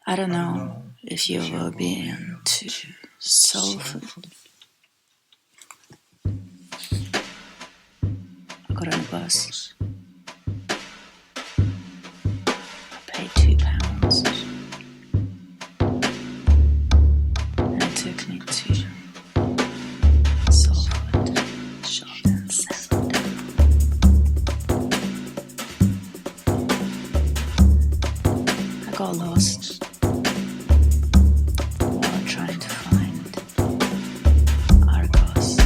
I don't know if you've ever been to soul food. I got on a bus. I paid £2. And it took me to soul food shop and settled down. I got lost while trying to find Argos.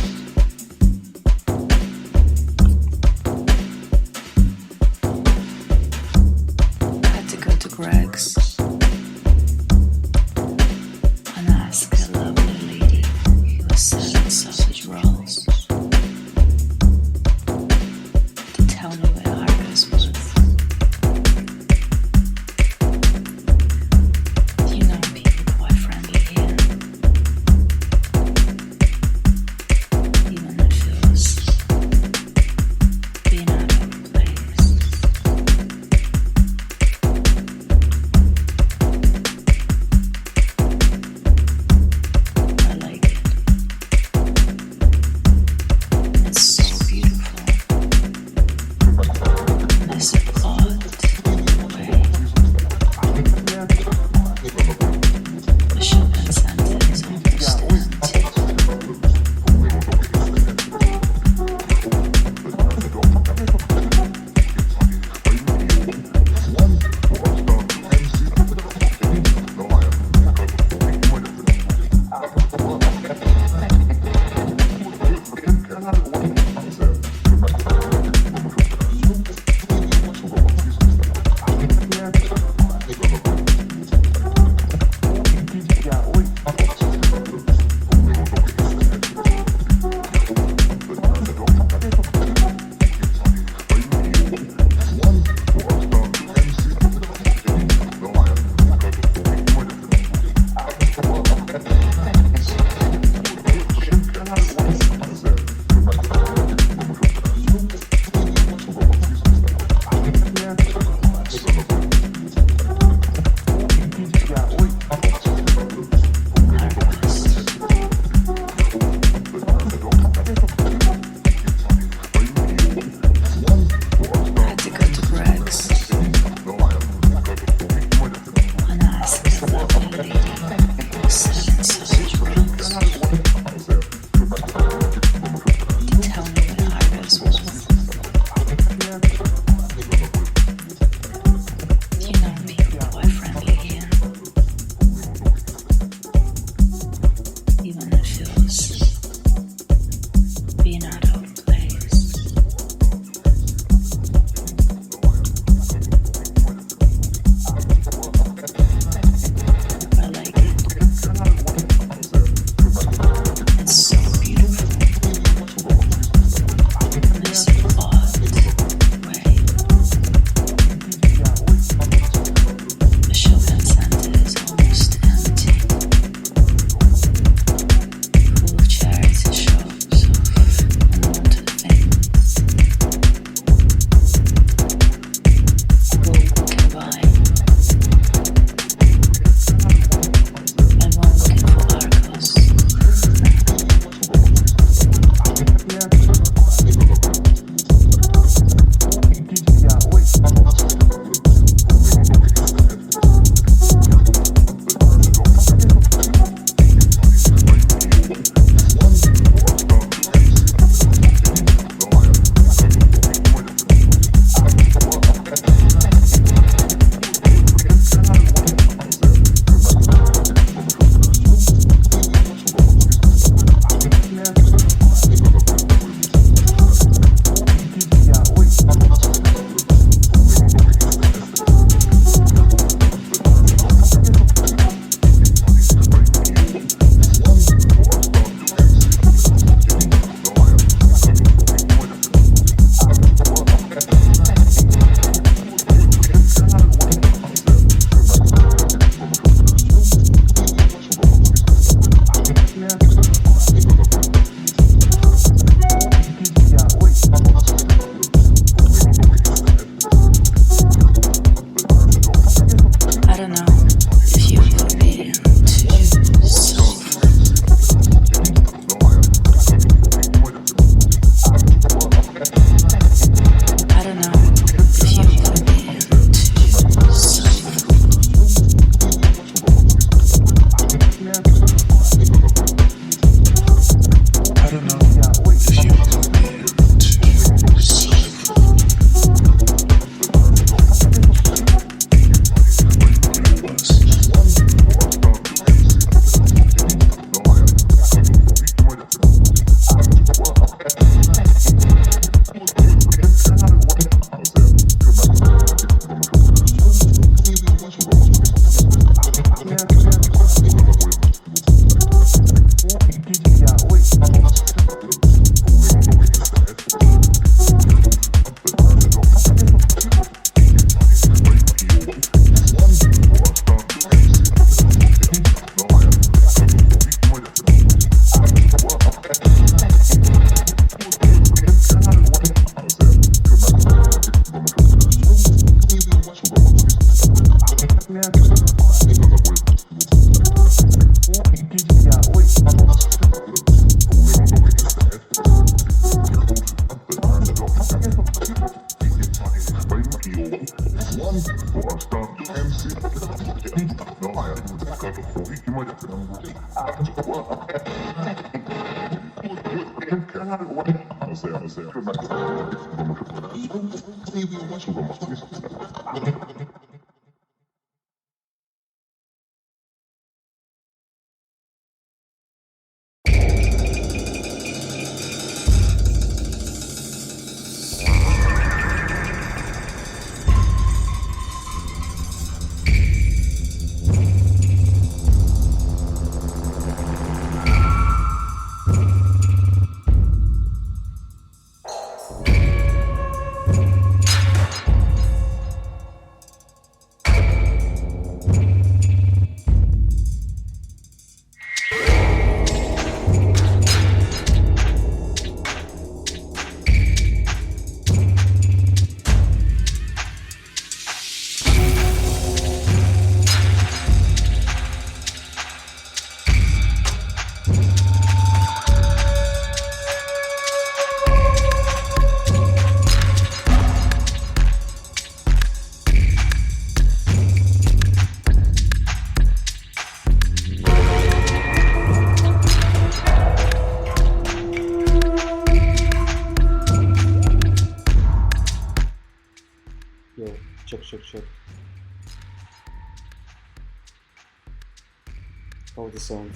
I had to go to Greg's and ask a lovely lady who was selling sausage rolls to tell me where Argos was. Yo, check. How the sound?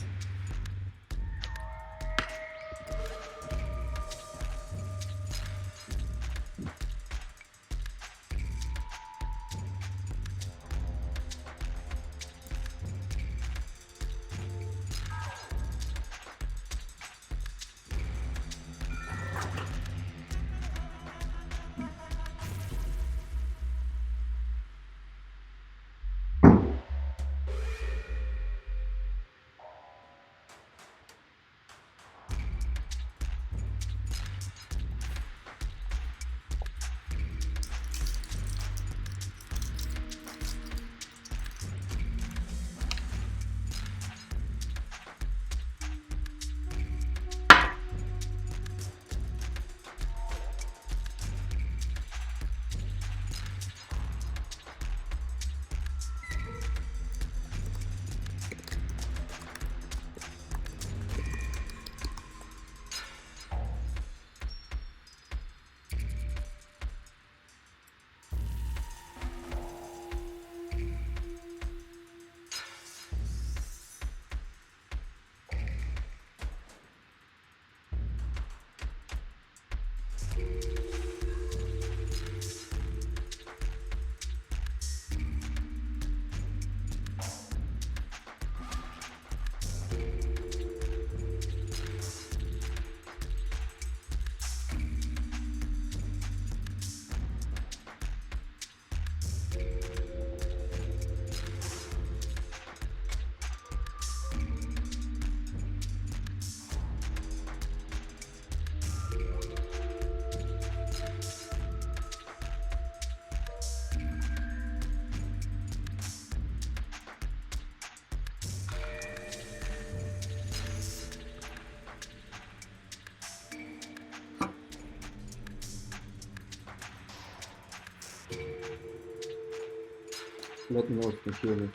Let me know if you can hear me.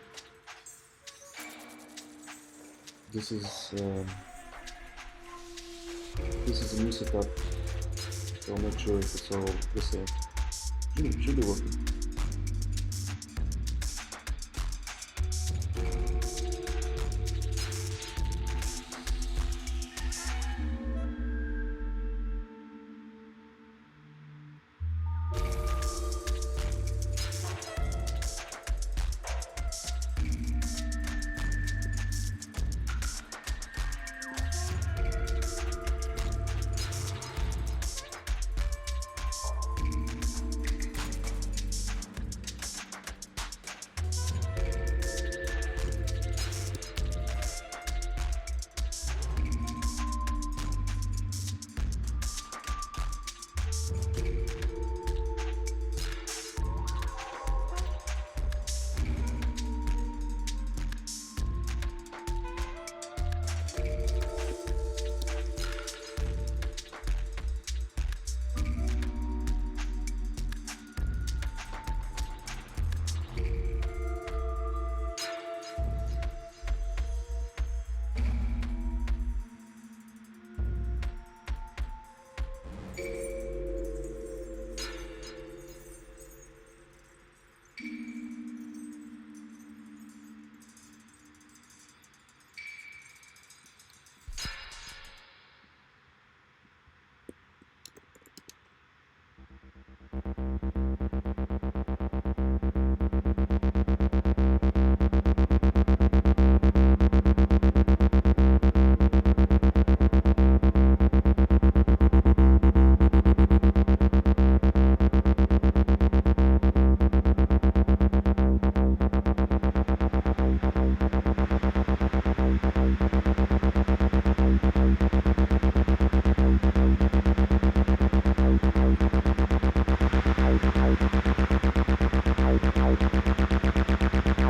This is a new setup, so I'm not sure if it's all the same. Should be working.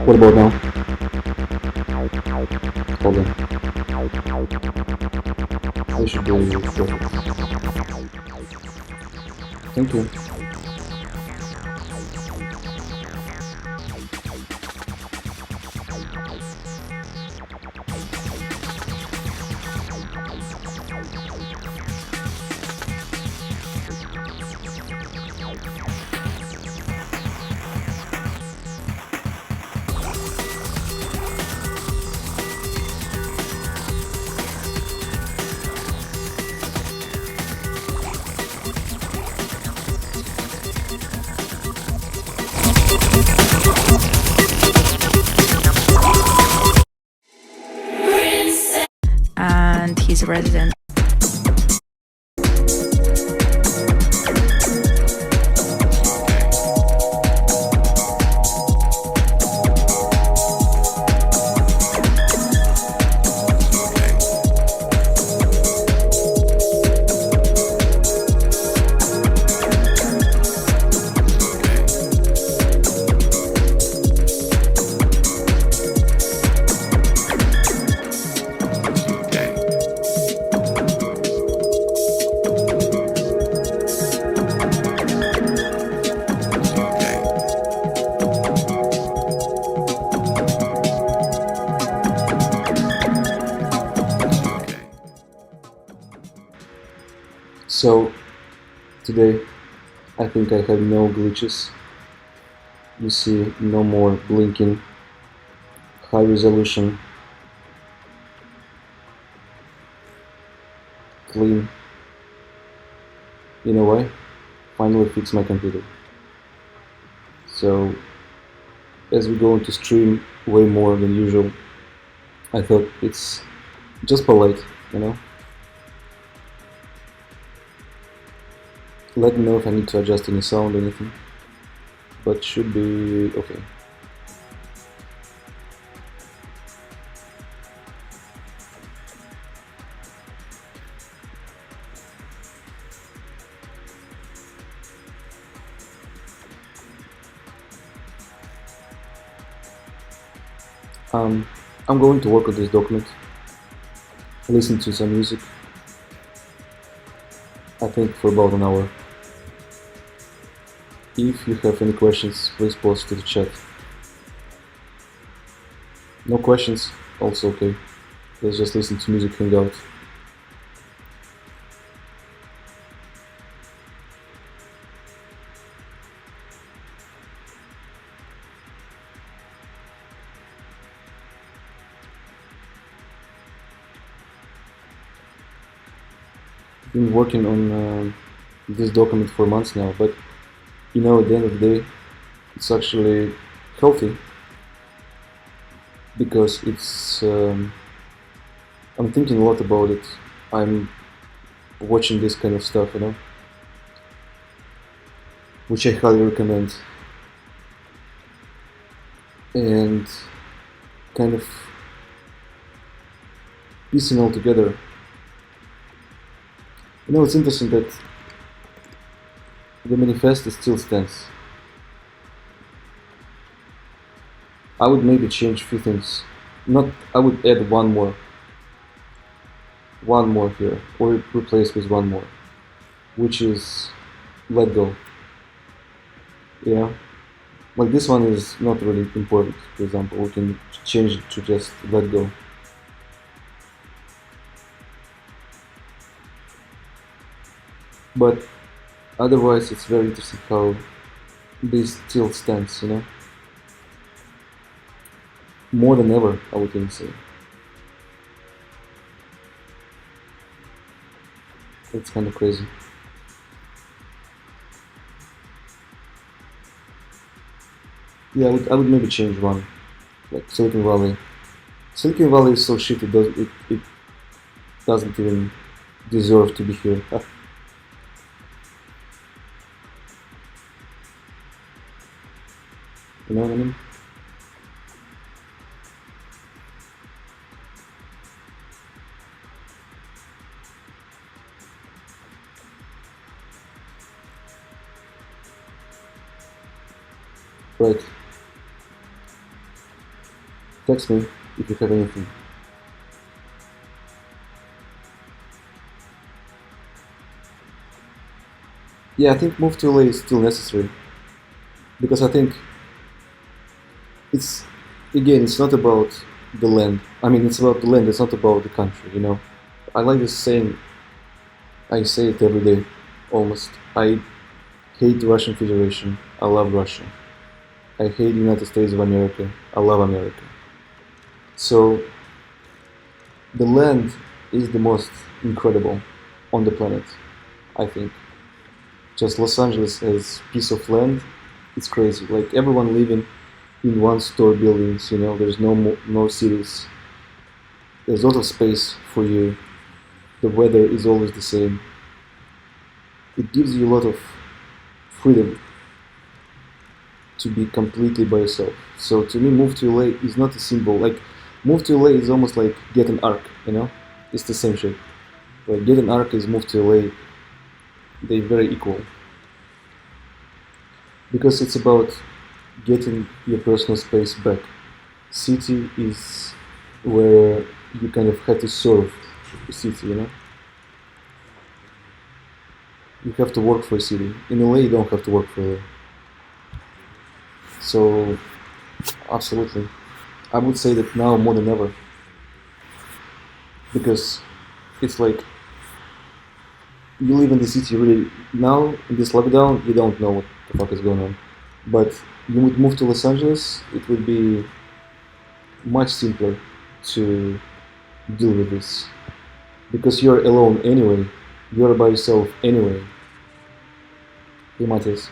What about now? Hold on. I should be perfect. Thank you. And he's a resident. So today I think I have no glitches. You see no more blinking, high resolution, clean. You know why? Finally fixed my computer. So as we go into stream way more than usual, I thought it's just polite, you know? Let me know if I need to adjust any sound or anything, but should be okay. I'm going to work on this document, listen to some music, I think for about an hour. If you have any questions, please post to the chat. No questions, also okay. Let's just listen to music, hang out. Been working on this document for months now, but you know, at the end of the day, it's actually healthy because it's. I'm thinking a lot about it. I'm watching this kind of stuff, you know, which I highly recommend, and kind of piecing all together. You know, it's interesting that the manifesto still stands. I would maybe change a few things. Not, I would add one more here, or replace with one more, which is let go. Yeah, like this one is not really important. For example, we can change it to just let go. But otherwise, it's very interesting how this still stands, you know? More than ever, I would even say. It's kind of crazy. Yeah, I would maybe change one, like Silicon Valley. Silicon Valley is so shit, it doesn't even deserve to be here. You know what I mean? Right. Text me if you have anything. Yeah, I think move to LA is still necessary because I think it's again, it's not about the land. I mean, it's about the land. It's not about the country. You know, I like this saying. I say it every day, almost. I hate the Russian Federation. I love Russia. I hate the United States of America. I love America. So the land is the most incredible on the planet, I think. Just Los Angeles as piece of land, it's crazy. Like everyone living in one-story buildings, you know. There's no cities. There's a lot of space for you. The weather is always the same. It gives you a lot of freedom to be completely by yourself. So to me, move to LA is not a symbol. Like move to LA is almost like get an arc, you know. It's the same shit. Like get an arc is move to LA. They're very equal because it's about getting your personal space back. City is where you kind of have to serve the city, you know. You have to work for a city. In LA, you don't have to work for LA. So, absolutely, I would say that now more than ever, because it's like you live in the city really now in this lockdown. You don't know what the fuck is going on, but you would move to Los Angeles. It would be much simpler to deal with this because you're alone anyway. You're by yourself anyway. Hey, Matthias.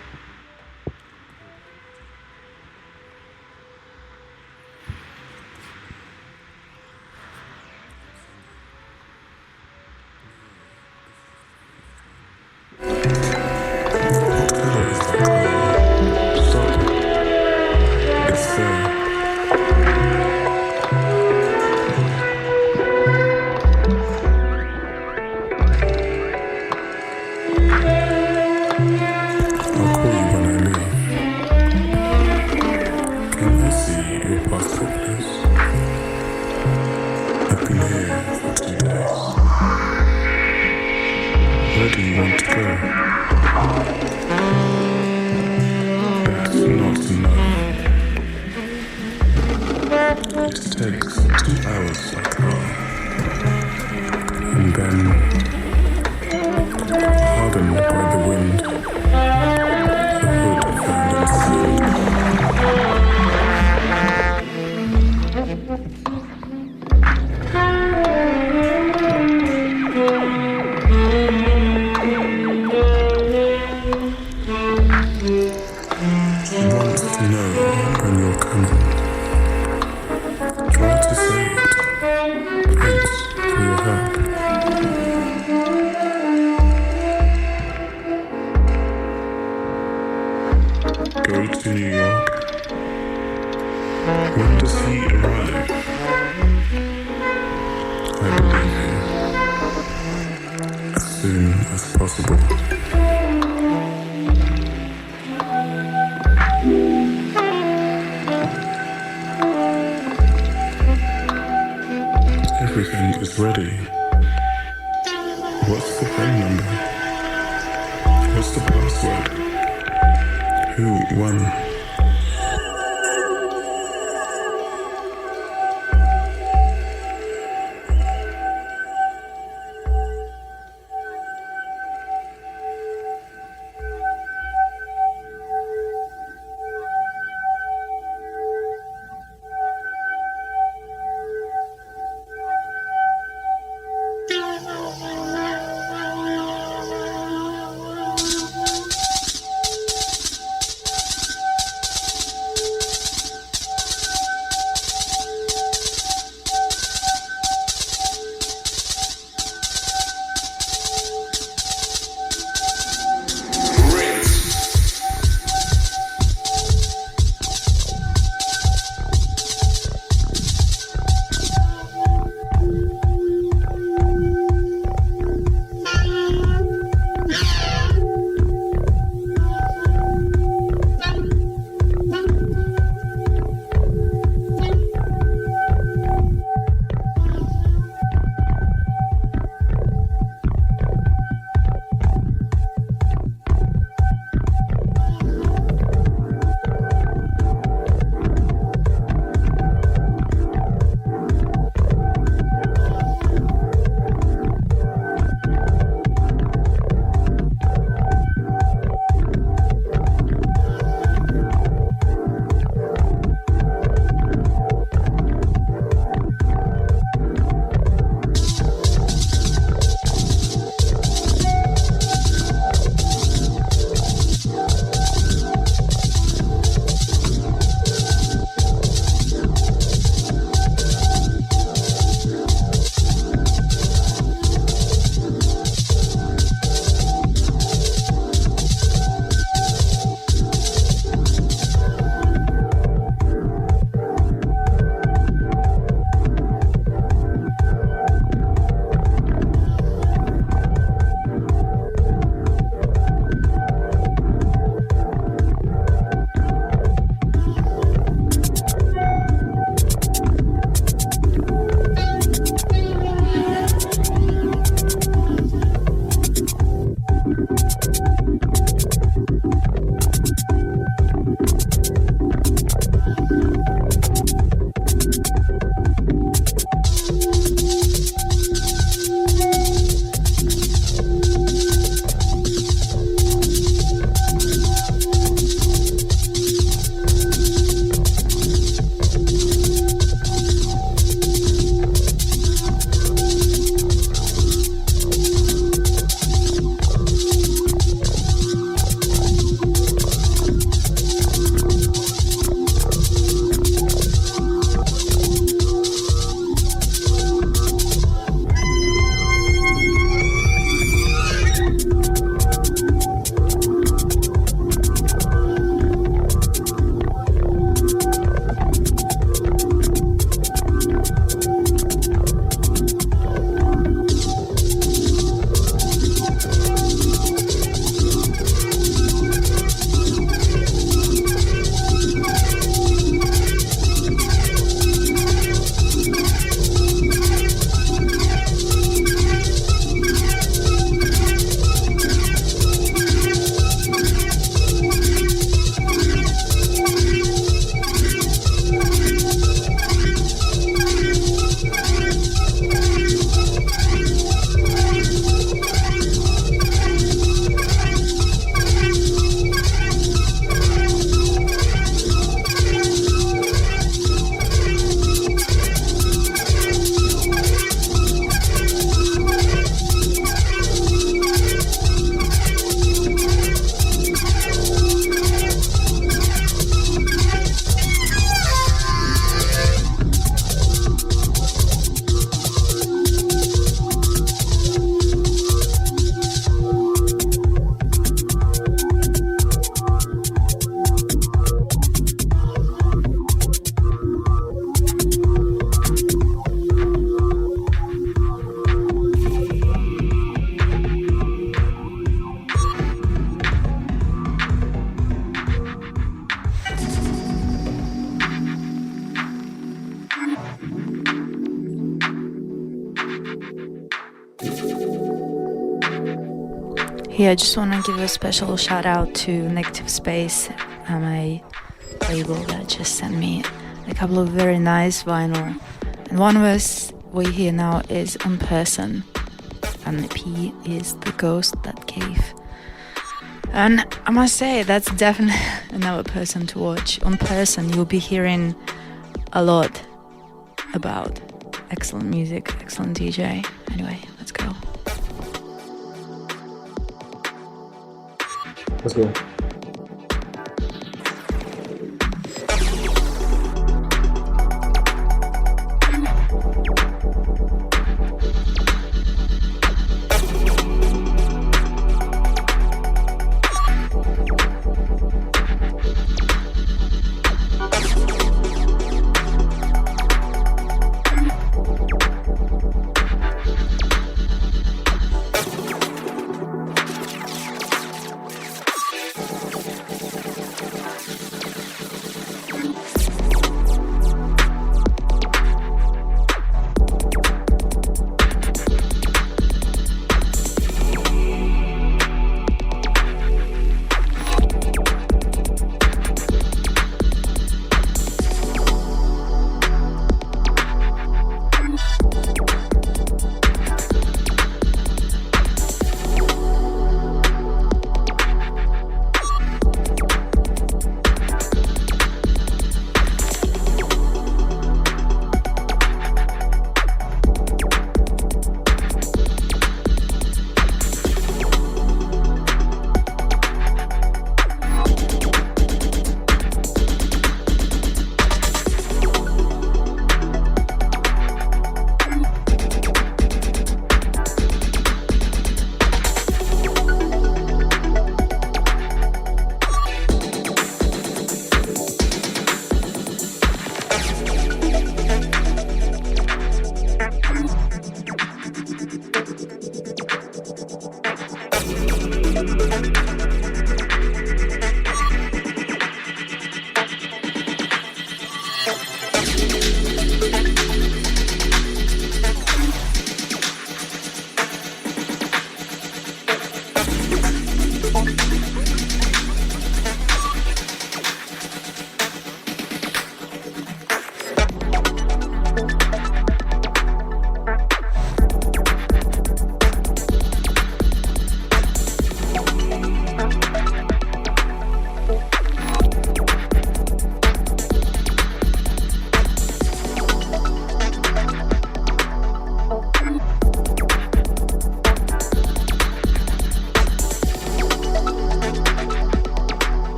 Here, I just want to give a special shout out to Negative Space, my label that just sent me a couple of very nice vinyl. And one of us we hear now is On Person, and the P is The Ghost That Gave. And I must say, that's definitely another person to watch. On Person, you'll be hearing a lot about excellent music, excellent DJ. Anyway, let's go. Let's go.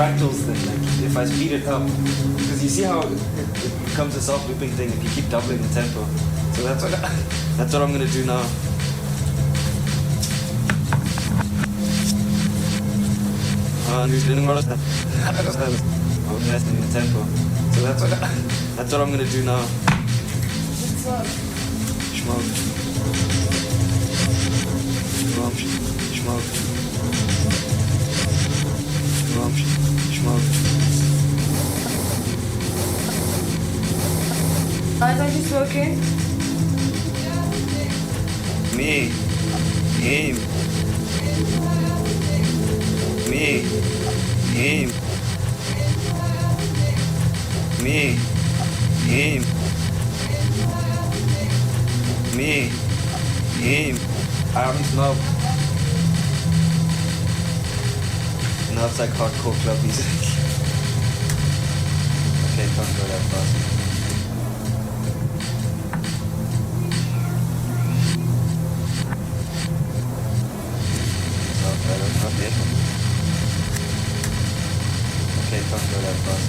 fractals then, like if I speed it up, because you see how it becomes a self-looping thing if you keep doubling the tempo. So that's what I'm gonna do now. The tempo. So that's what I'm gonna do now. Smoke. Smoke. Smoke. Smoke. Smoke. Smoke. Guys, are you smoking? Me. Him. Me. Him. Me. Him. Me. Him. I only smoke. Now it's like hardcore club music. Okay, don't go that fast. Not yet. Okay, don't go that fast.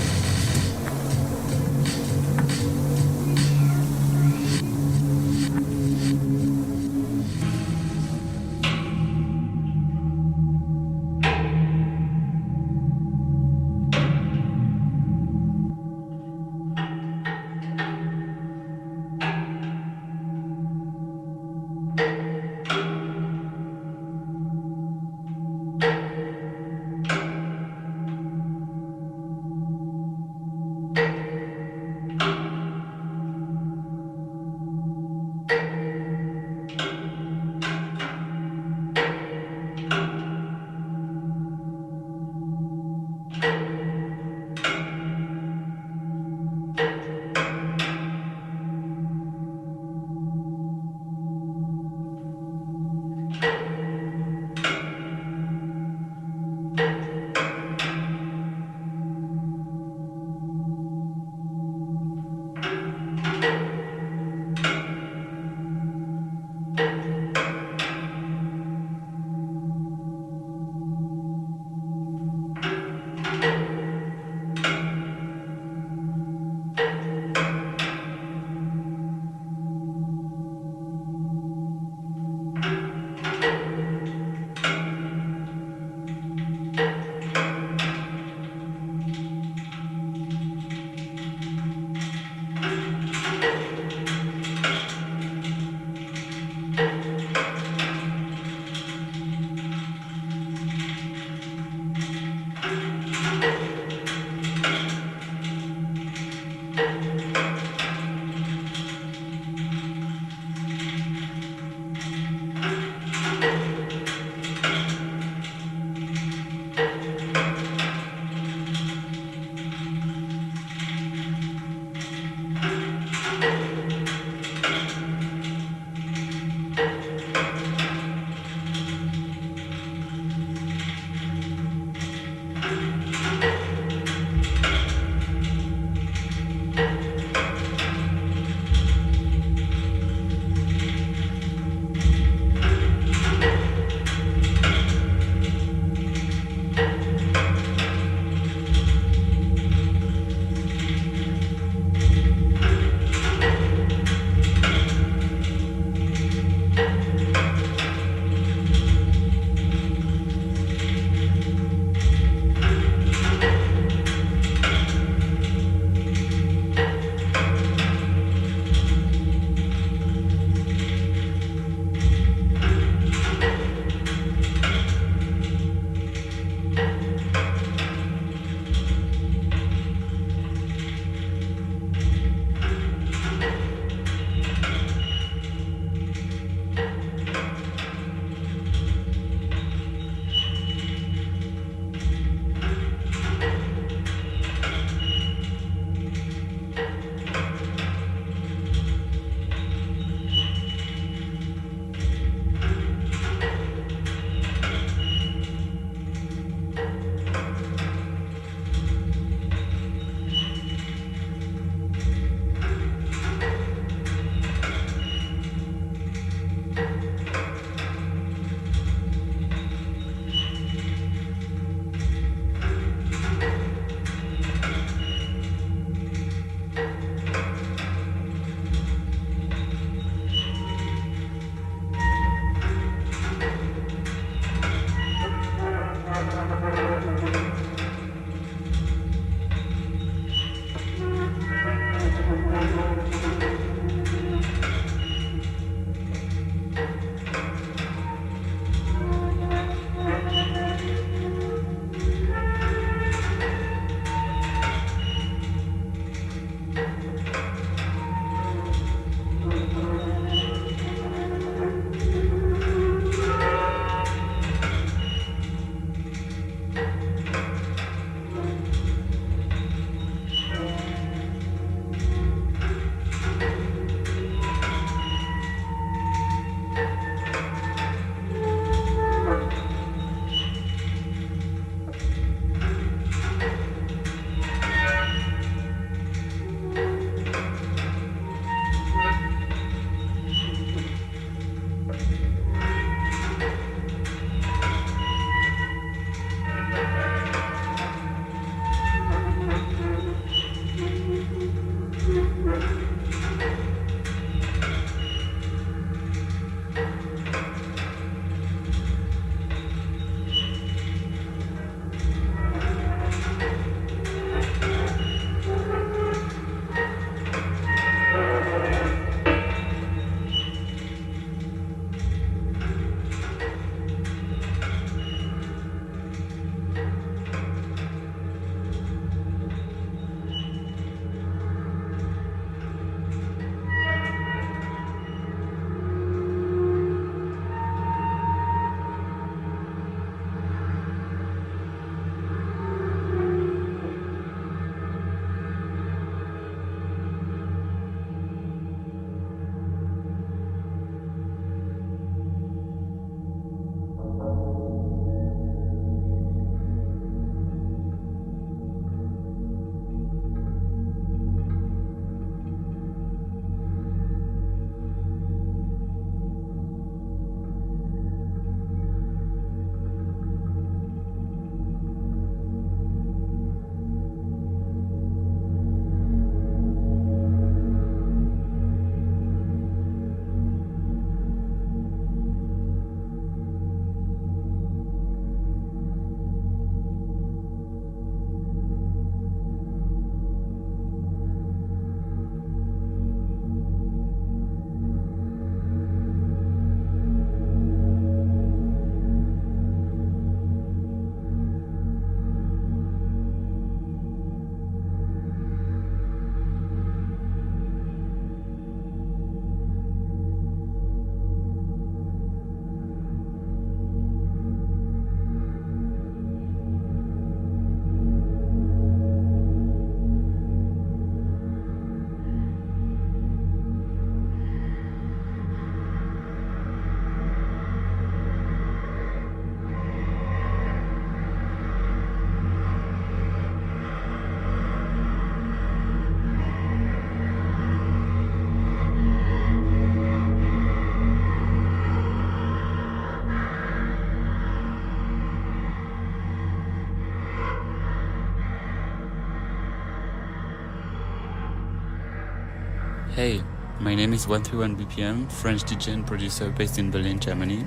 Hey, my name is 131BPM, French DJ and producer based in Berlin, Germany.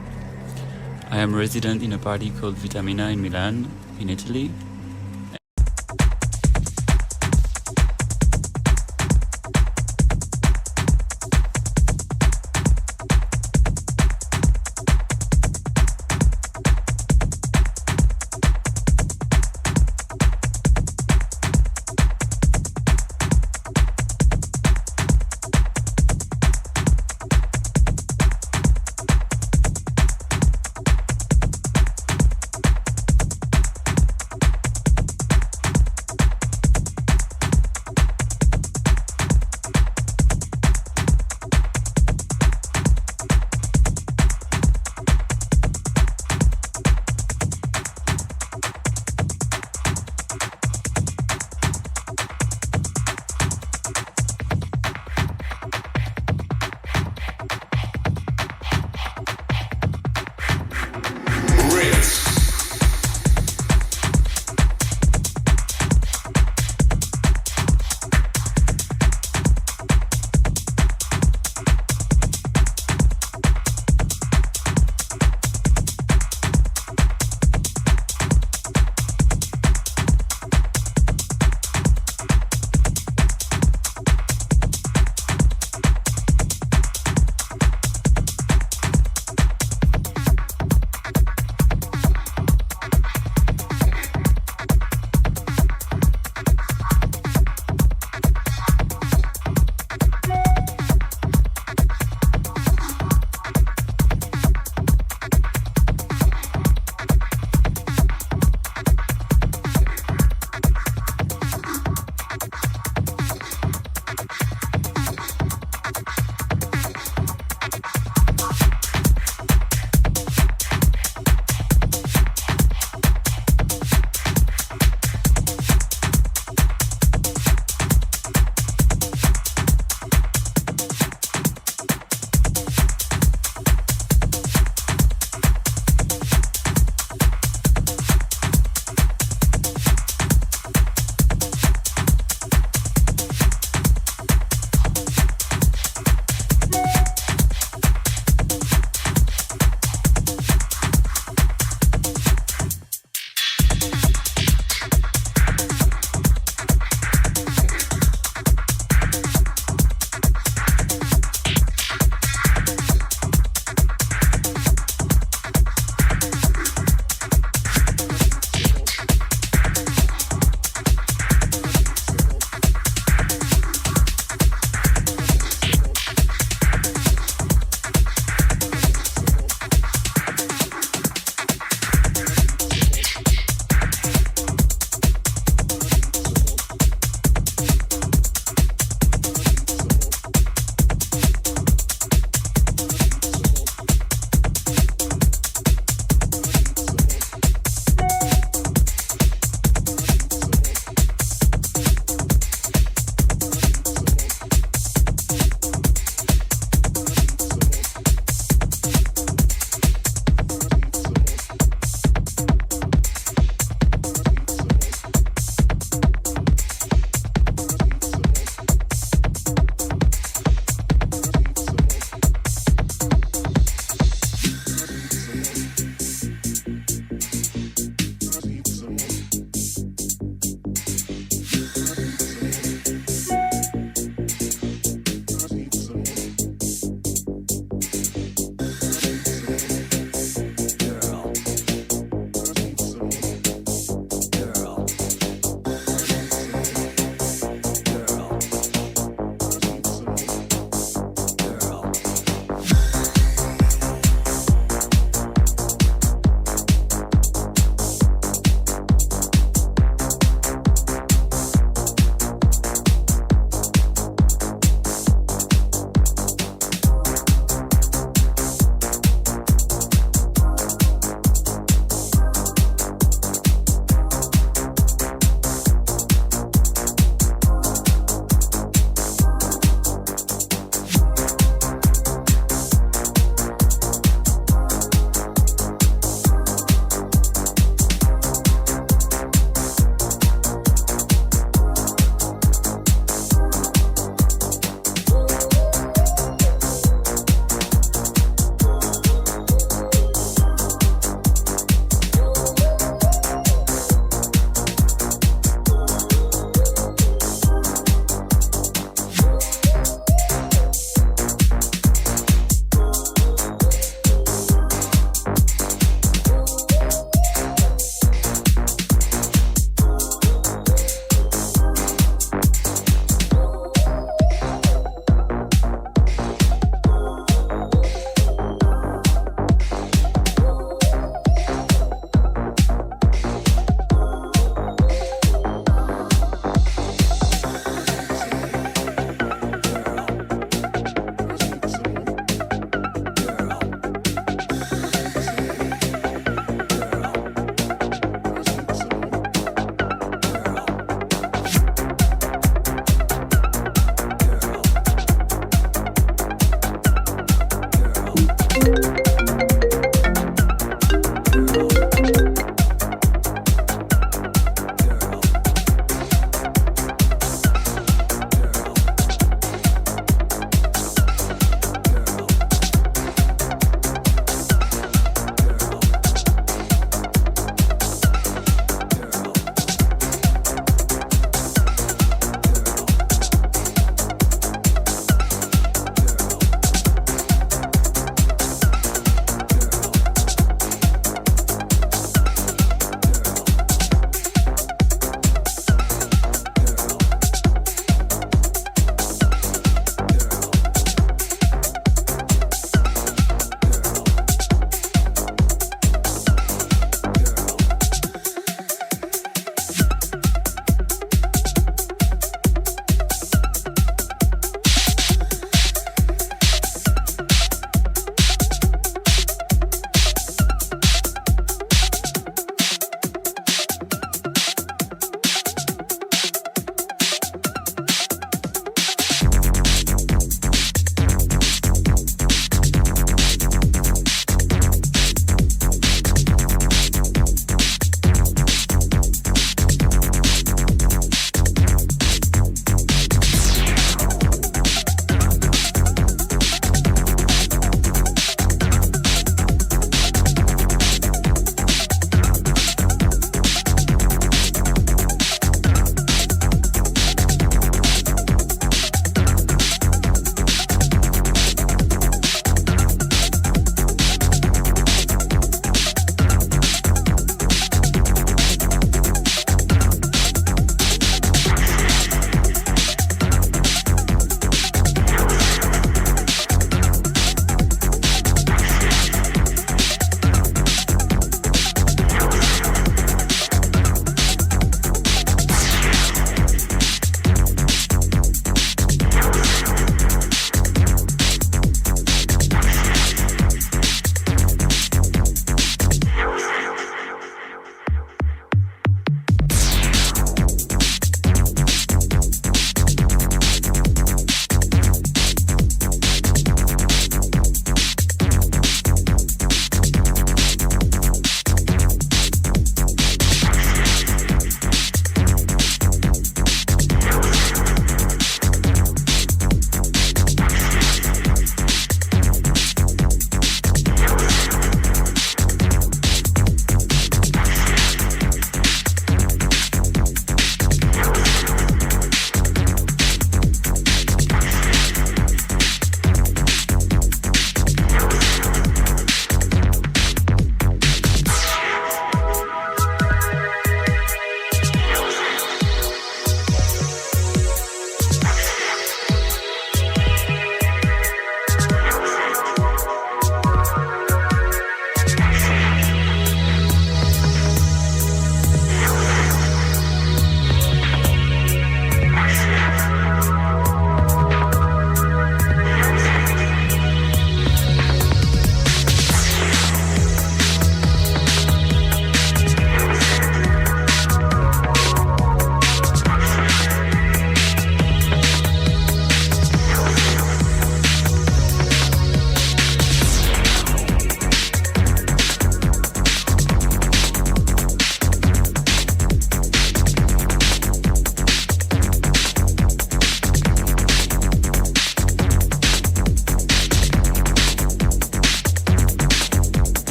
I am a resident in a party called Vitamina in Milan, in Italy.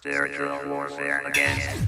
Spiritual warfare again.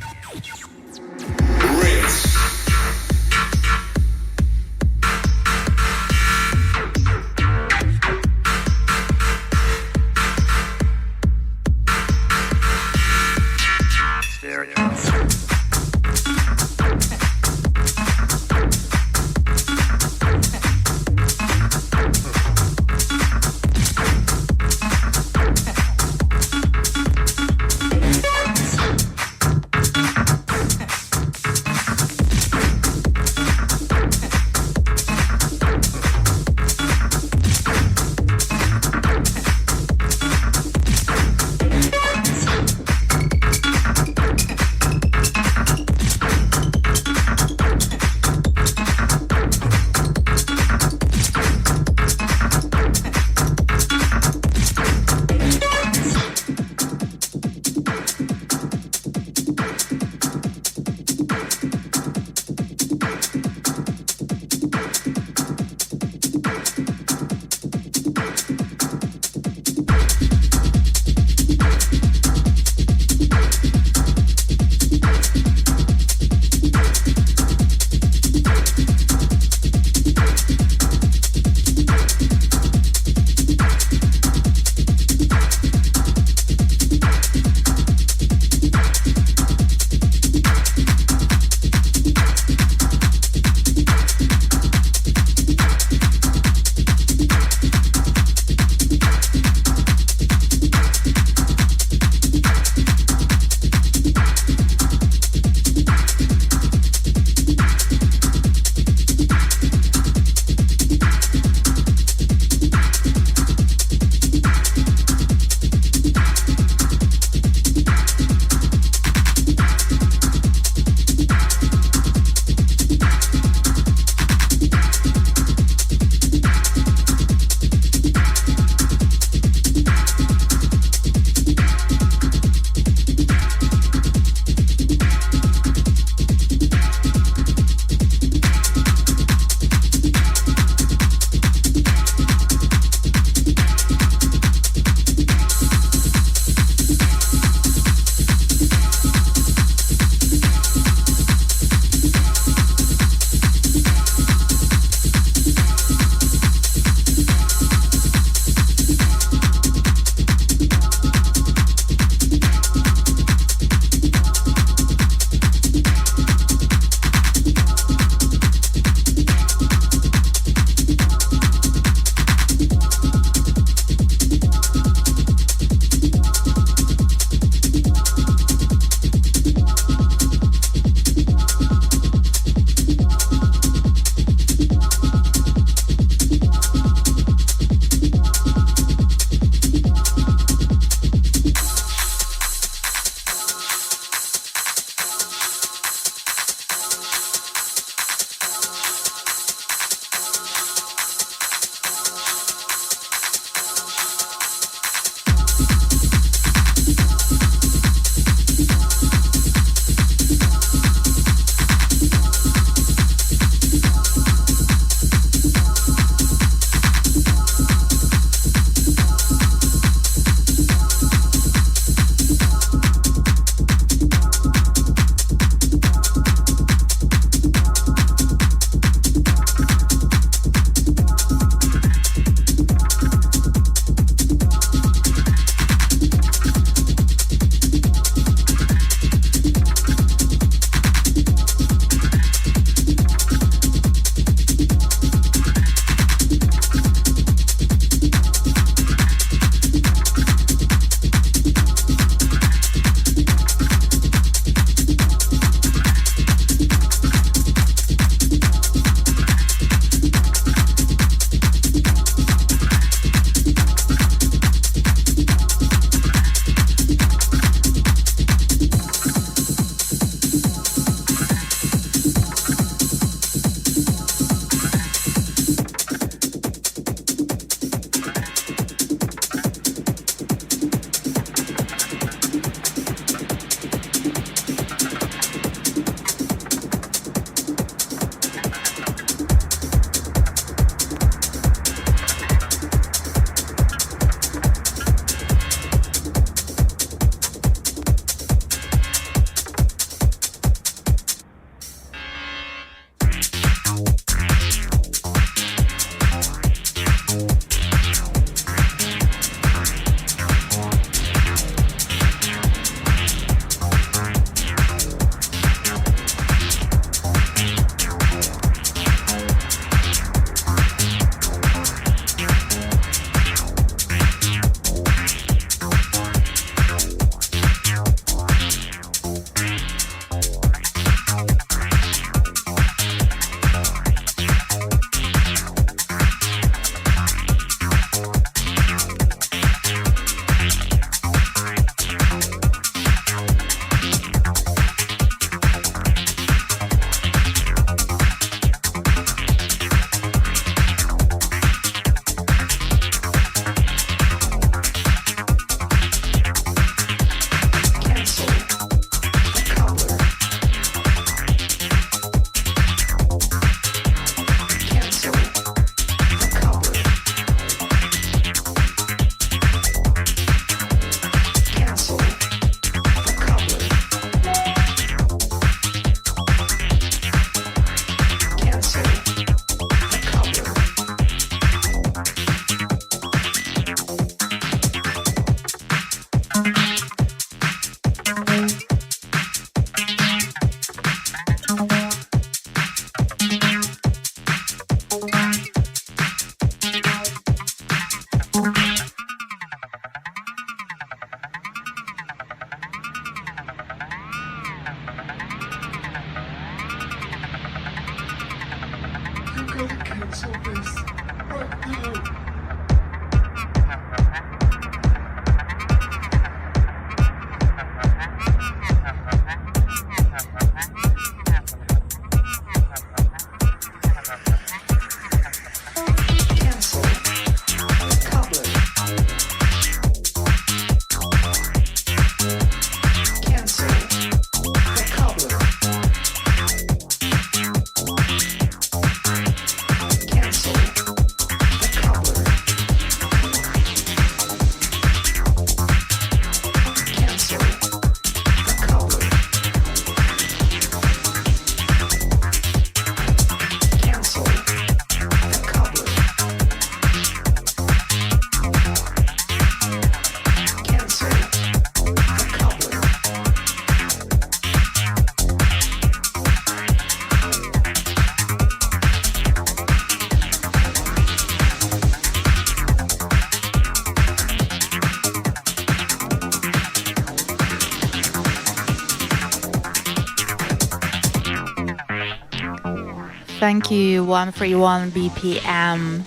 Thank you 131 BPM,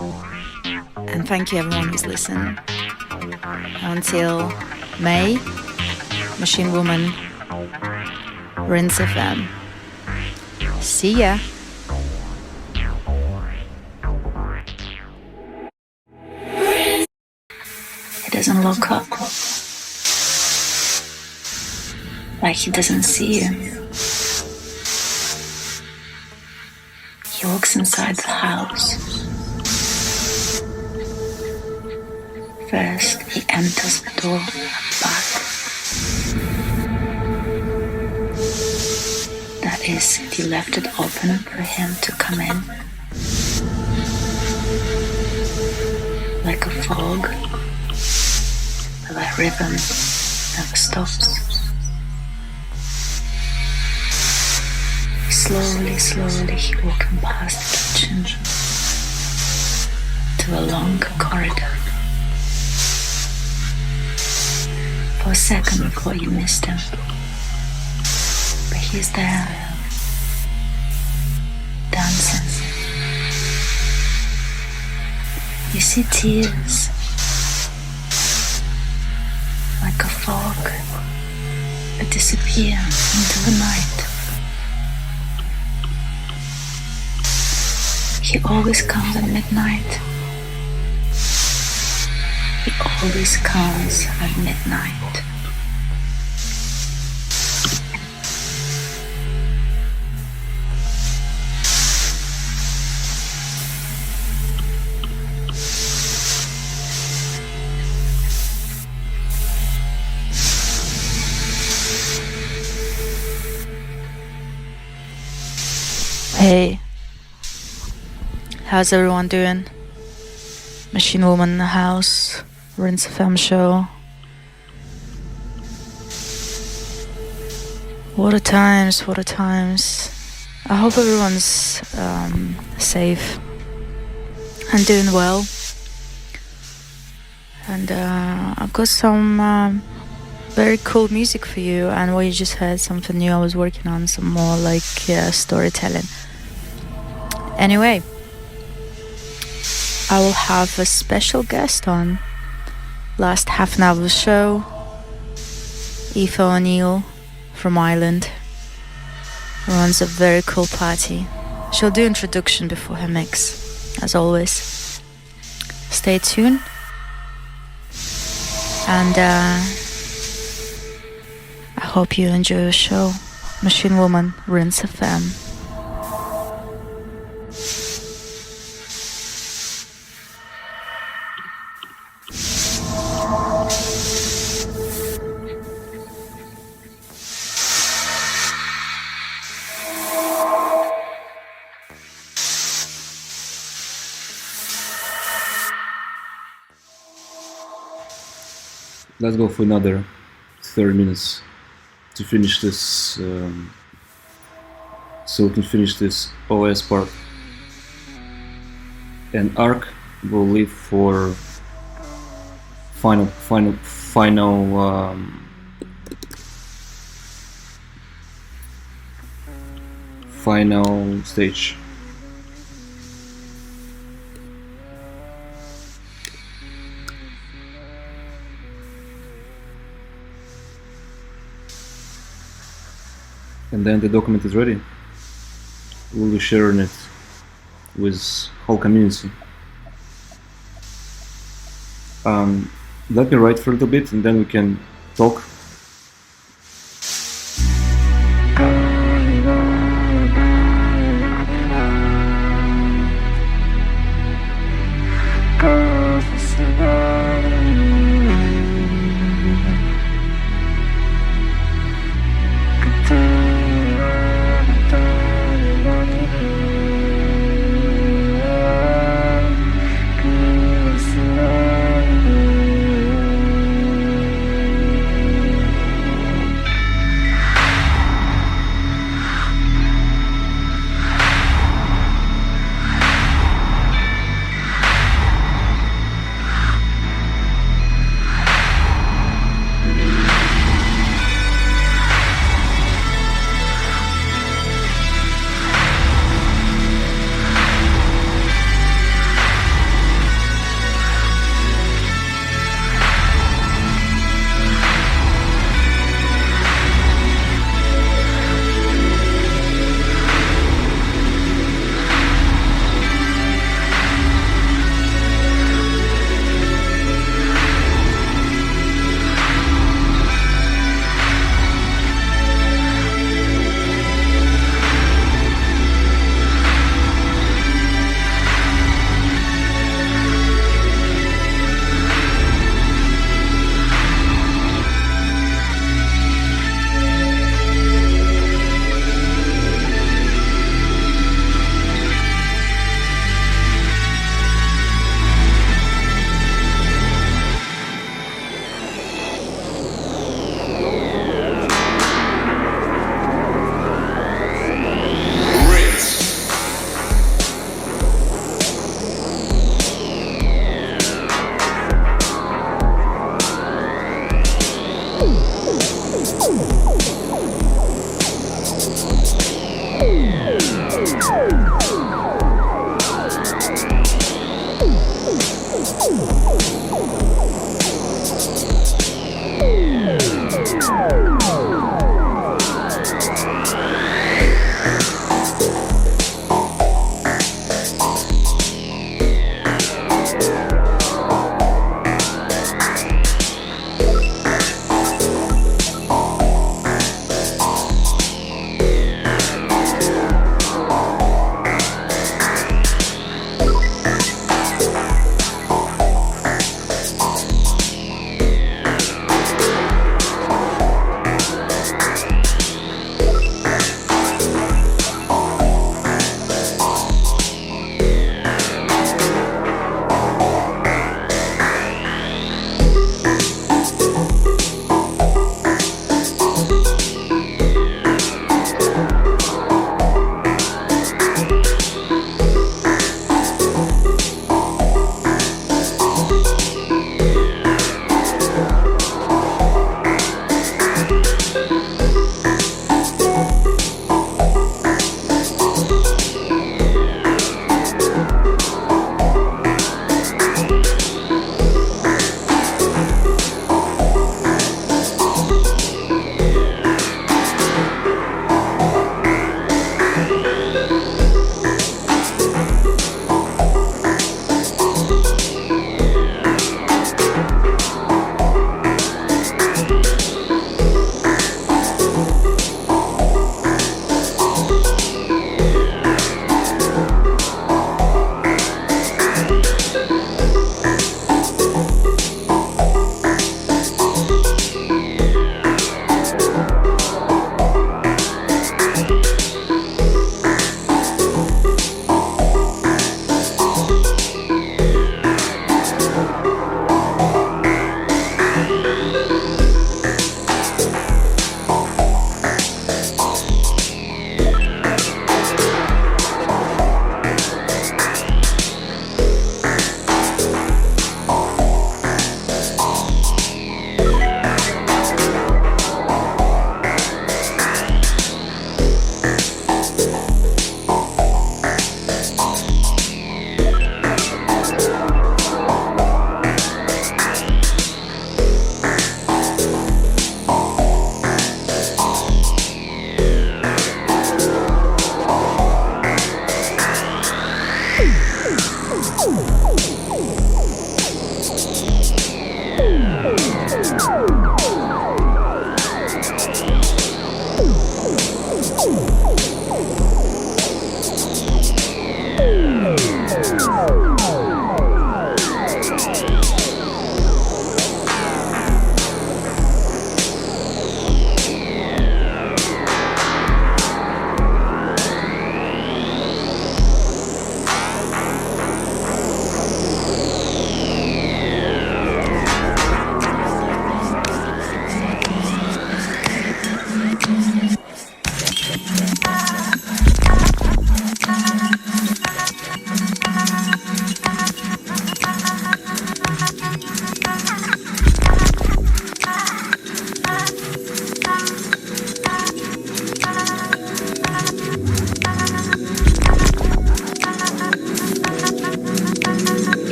and thank you everyone who's listened. Until May, Machine Woman, Rinse FM. See ya. He doesn't look up. Like he doesn't see you. He walks inside the house. First, he enters the door back. That is, he left it open for him to come in. Like a fog, like rhythm never stops. Slowly, he walking past the kitchen to a long corridor. For a second you thought you missed him, but he's there, dancing. You see tears, like a fog, that disappear into the night. He always comes at midnight. He always comes at midnight. Hey, how's everyone doing? Machine Woman in the house, Rinse FM show. What a times. I hope everyone's safe and doing well. And I've got some very cool music for you, and what you just heard, something new I was working on, some more like storytelling. Anyway, I will have a special guest on last half an hour of the show, Aoife O'Neill from Ireland, who runs a very cool party. She'll do introduction before her mix, as always. Stay tuned, and I hope you enjoy the show. Machine Woman, Rinse FM. Let's go for another 30 minutes to finish this, so we can finish this OS part. And ARC will leave for final stage. and then the document is ready, we'll be sharing it with whole community. Let me write for a little bit and then we can talk.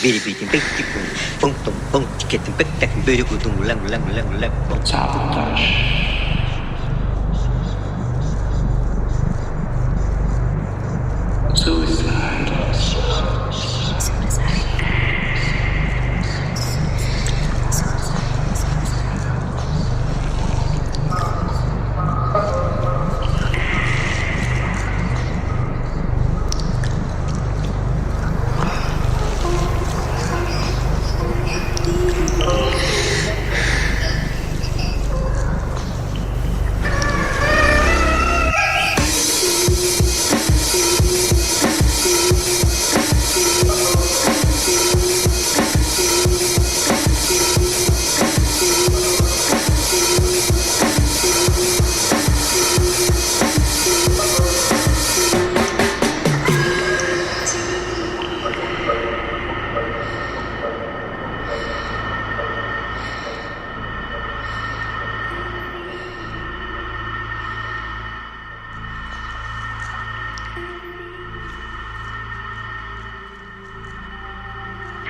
biri biri bekti kum pum tum pum tiketim pek tek böyle kudum ulang pum Sabotage. Suicide.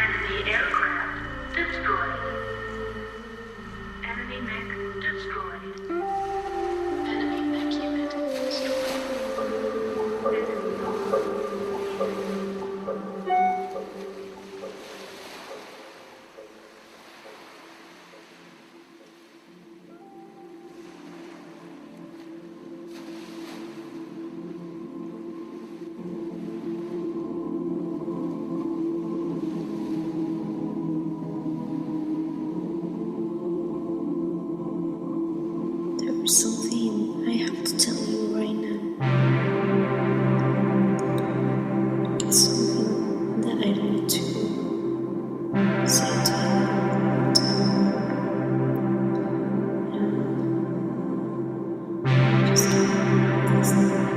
Enemy aircraft destroyed. Enemy mech destroyed. Enemy mech unit destroyed. There's something I have to tell you right now. It's something that I need to say to you. Just listen.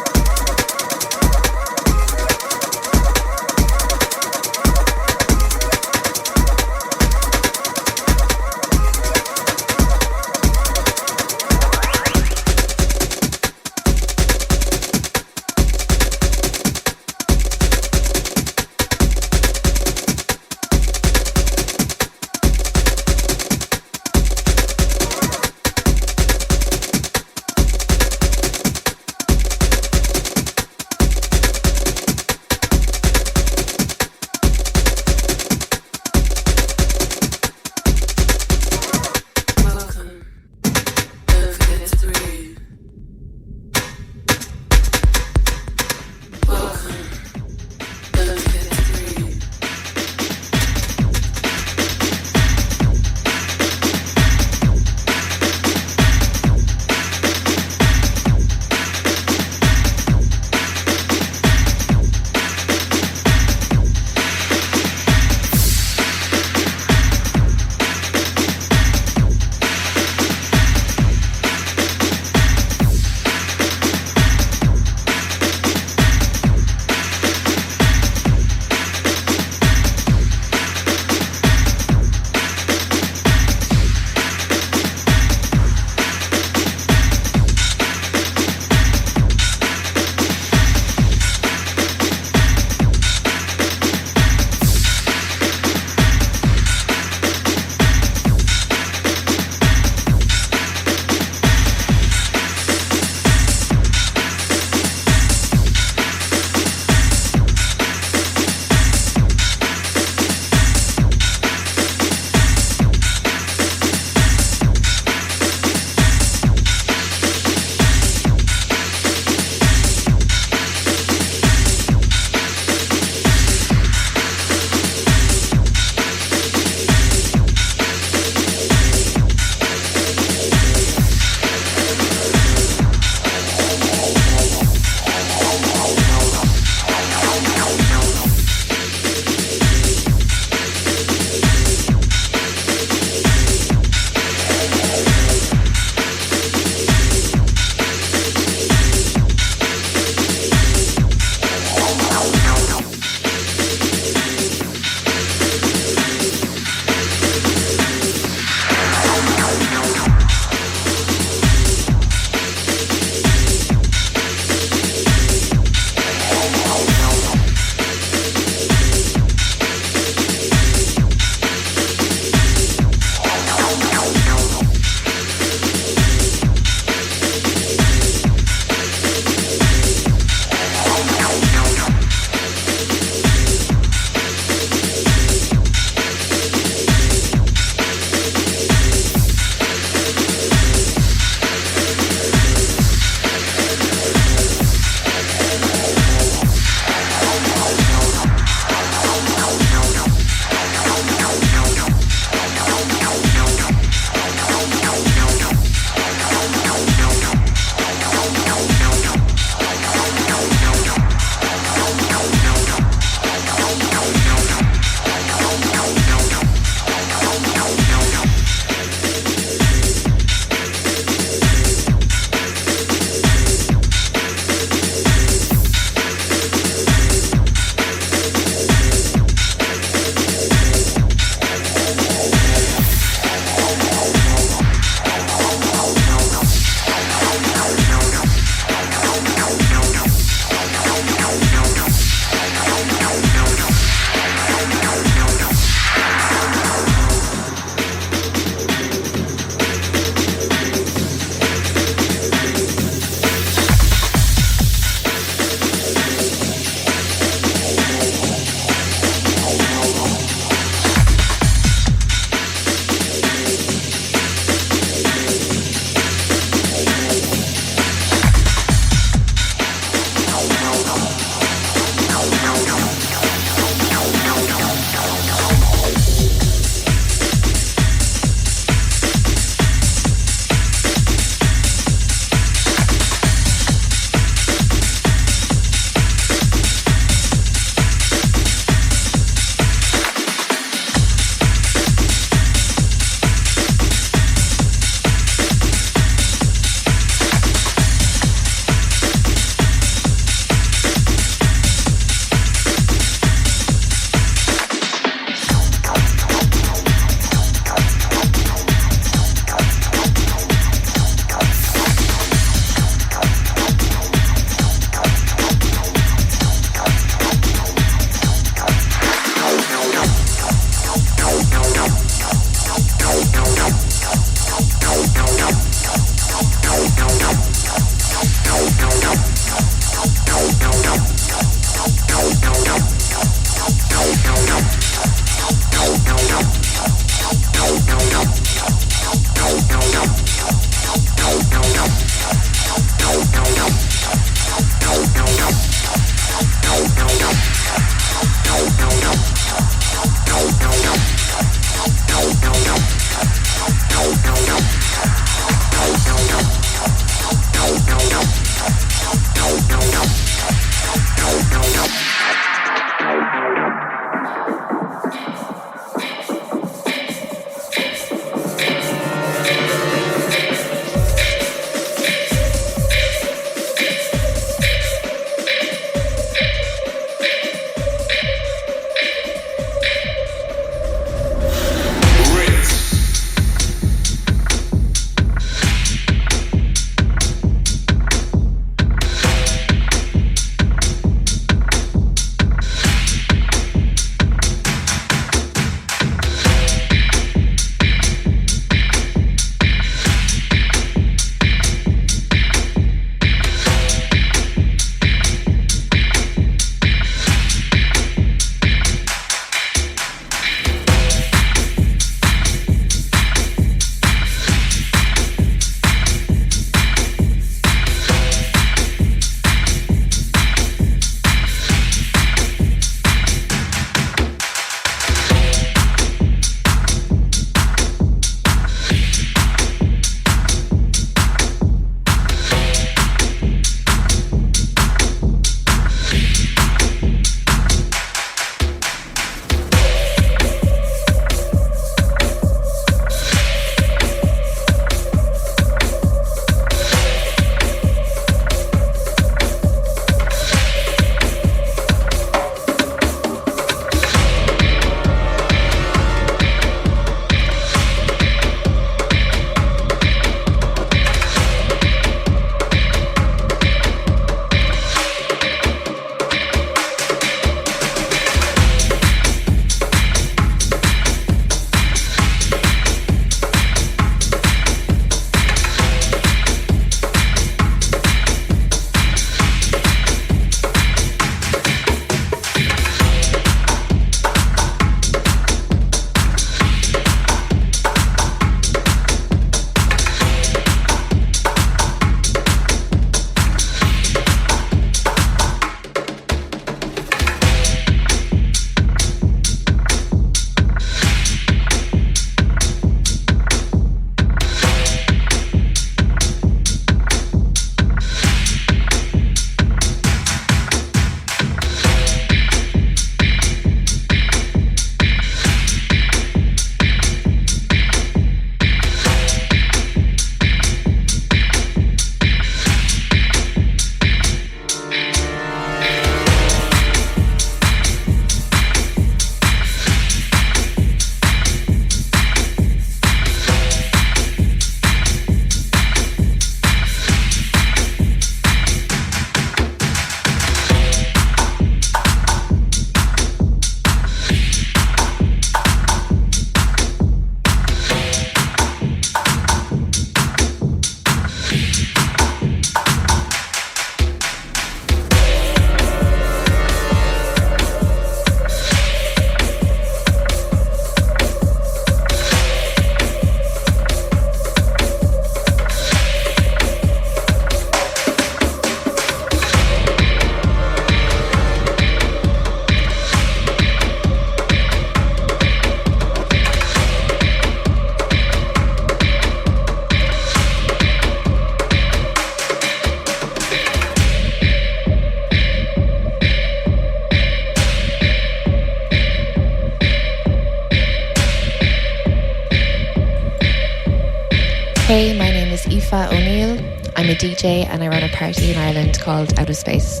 Aoife O'Neill. I'm a DJ and I run a party in Ireland called Out of Space.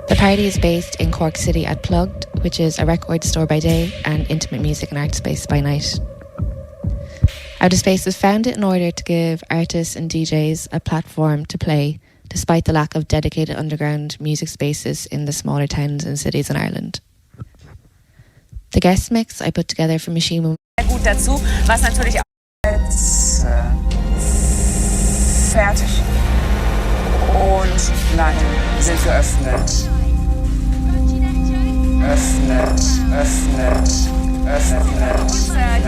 The party is based in Cork City at Plugged, which is a record store by day and intimate music and art space by night. Out of Space was founded in order to give artists and DJs a platform to play, despite the lack of dedicated underground music spaces in the smaller towns and cities in Ireland. The guest mix I put together for Machine Sehr gut dazu, was natürlich auch jetzt fertig und nein, sind geöffnet. Öffnet.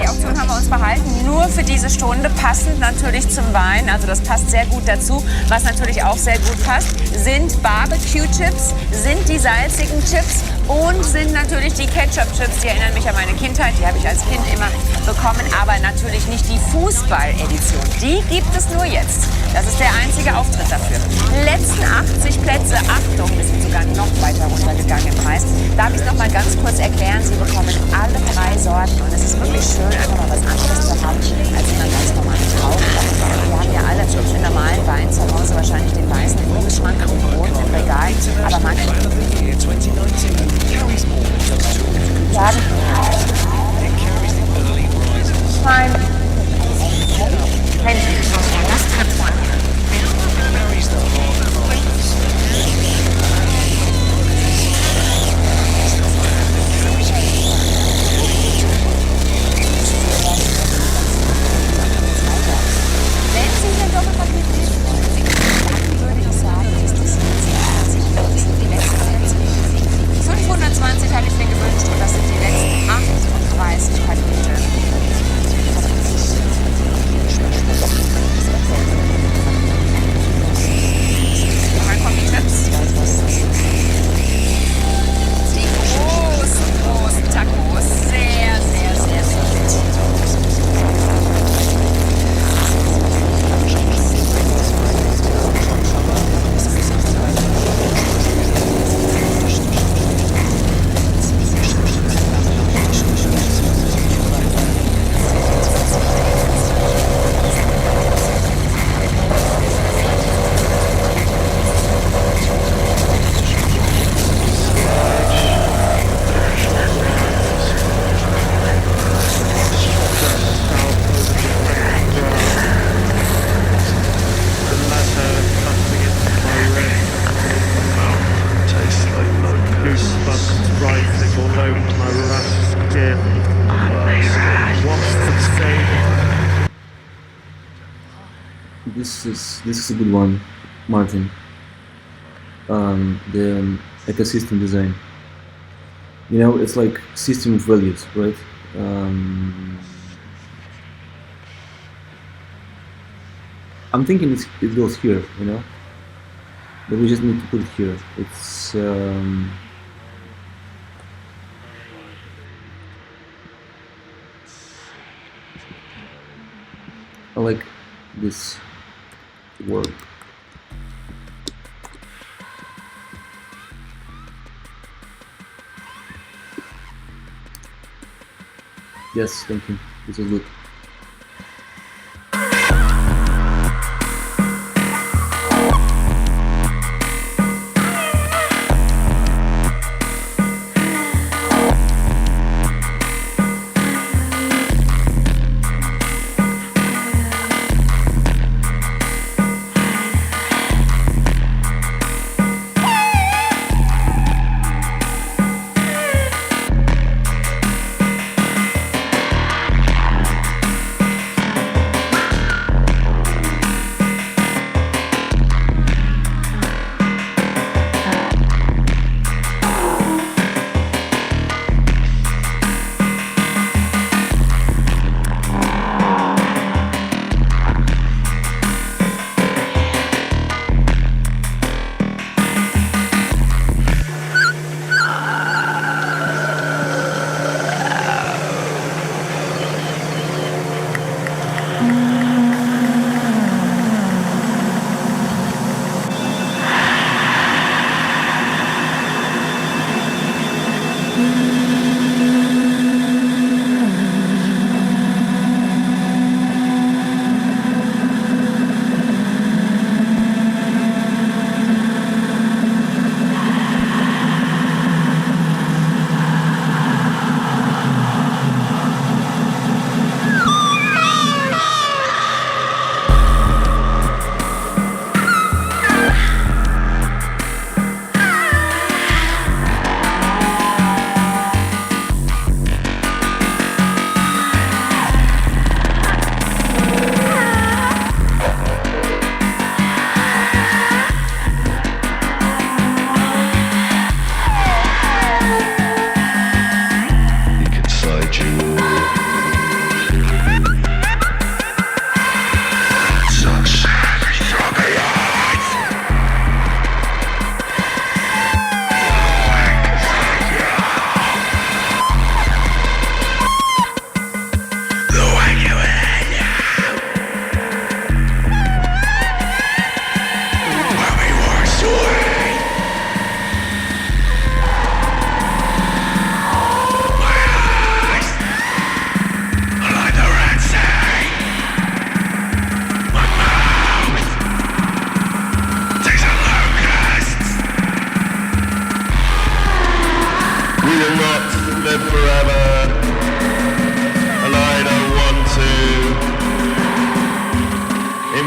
Die Auktion haben wir uns behalten, nur für diese Stunde, passend natürlich zum Wein, also das passt sehr gut dazu. Was natürlich auch sehr gut passt, sind Barbecue-Chips, sind die salzigen Chips und sind natürlich die Ketchup-Chips, die erinnern mich an meine Kindheit, die habe ich als Kind immer bekommen, aber natürlich nicht die Fußball-Edition, die gibt es nur jetzt. Das ist der einzige Auftritt dafür. Letzten 80 Plätze, Achtung, wir sind sogar noch weiter runtergegangen im Preis. Darf ich es noch mal ganz kurz erklären, Sie bekommen alle 3 Sorten und es ist wirklich schön, einfach mal was anderes zu haben, als in einer ganz normalen Traube. Wir haben ja alle einen normalen Wein zu Hause, wahrscheinlich den weißen im Kühlschrank, im Brot, im Regal, aber manche sagen, fein, hatte ich mir gewünscht und das sind die letzten 38 Pakete. Dann kommen die Chips. Die großen Tacos. Sehr, sehr, sehr, sehr This is a good one, Martin. The ecosystem design. You know, it's like system of values, right? I'm thinking it goes here, you know, but we just need to put it here. It's I like this word. Yes, thank you. This is good.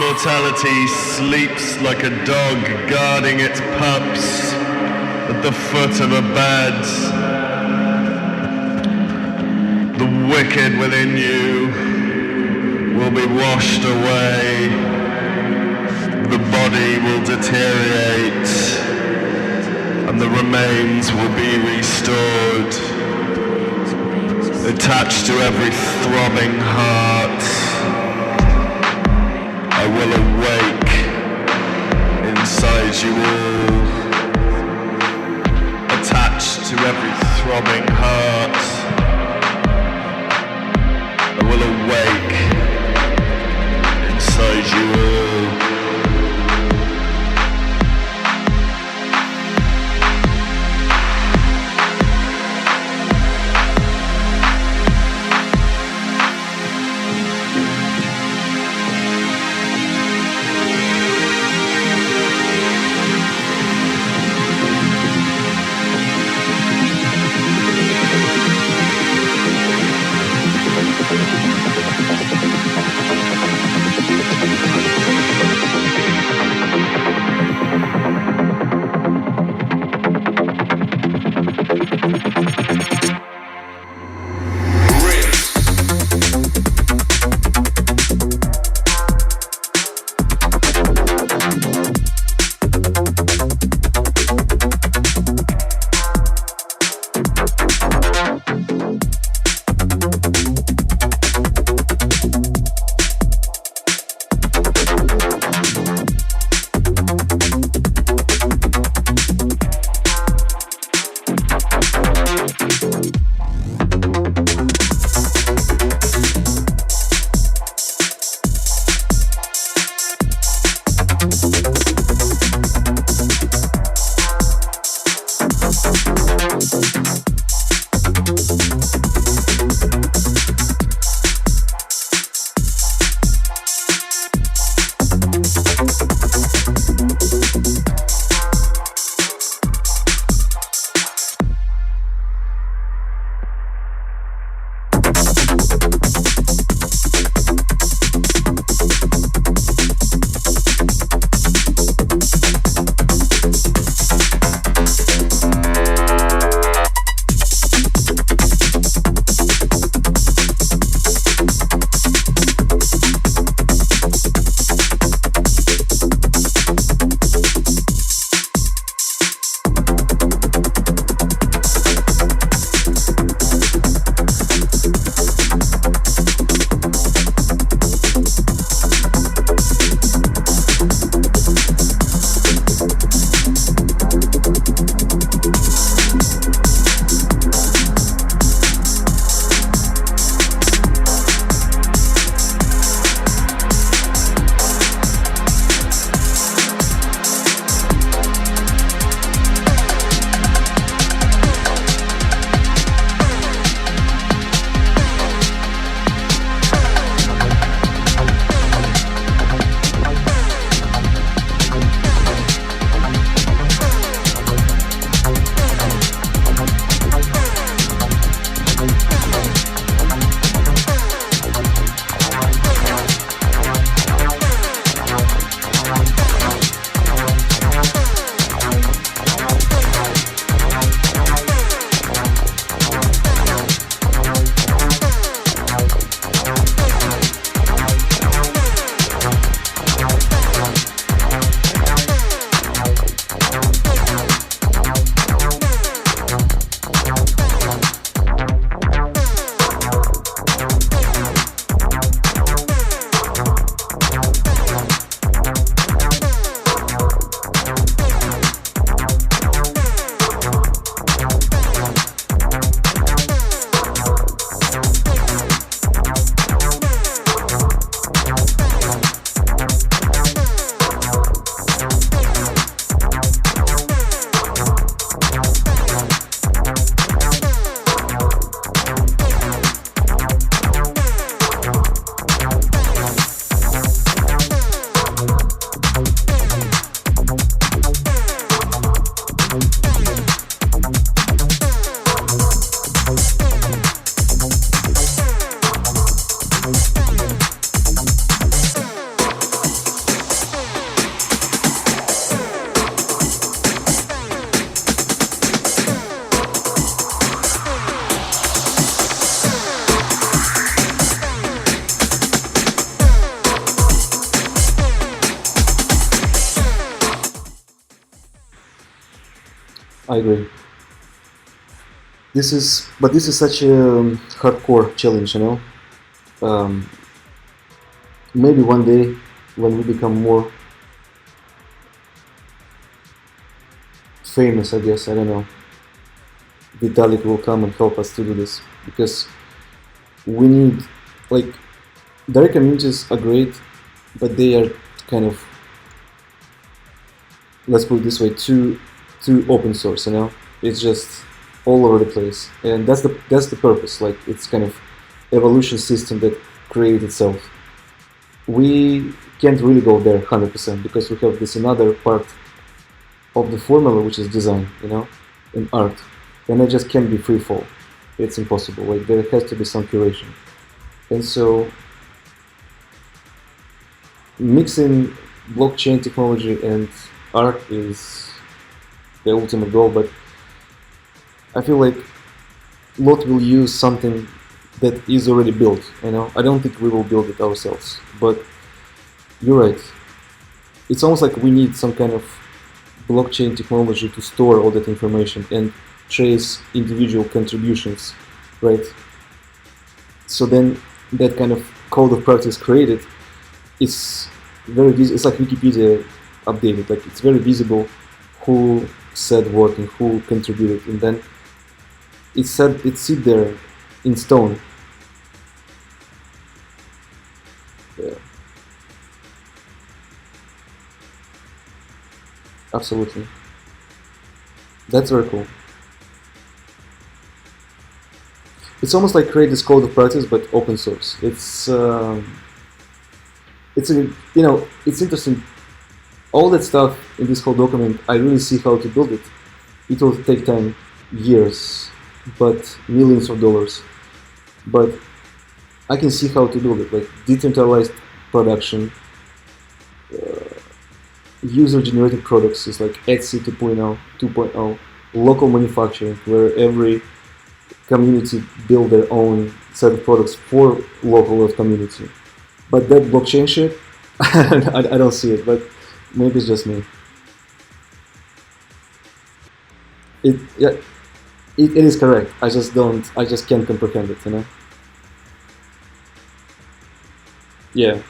Immortality sleeps like a dog guarding its pups at the foot of a bed. The wicked within you will be washed away. The body will deteriorate and the remains will be restored. Attached to every throbbing heart, I will awake inside you all. Attached to every throbbing heart, I will awake inside you all. I agree. This is such a hardcore challenge, you know. Maybe one day when we become more famous, I guess, I don't know, Vitalik will come and help us to do this, because we need, like, direct communities are great, but they are kind of, let's put it this way, too open source, you know. It's just all over the place, and that's the purpose. Like, it's kind of evolution system that created itself. We can't really go there 100% because we have this another part of the formula, which is design, you know, and art, and it just can't be free fall. It's impossible. Like, there has to be some curation, and so mixing blockchain technology and art is the ultimate goal. But I feel like Lot will use something that is already built, you know. I don't think we will build it ourselves, but you're right. It's almost like we need some kind of blockchain technology to store all that information and trace individual contributions, right? So then that kind of code of practice created is very visible. It's like Wikipedia updated. Like, it's very visible who said what and who contributed, and then it's sit there in stone. Yeah. Absolutely. That's very cool. It's almost like create this code of practice, but open source. It's a, you know, it's interesting. All that stuff in this whole document, I really see how to build it. It will take time, years, but millions of dollars. But I can see how to build it, like decentralized production, user-generated products is like Etsy 2.0, local manufacturing, where every community build their own set of products for local community. But that blockchain shit, I don't see it, but maybe it's just me. It is correct. I just can't comprehend it, you know? Yeah.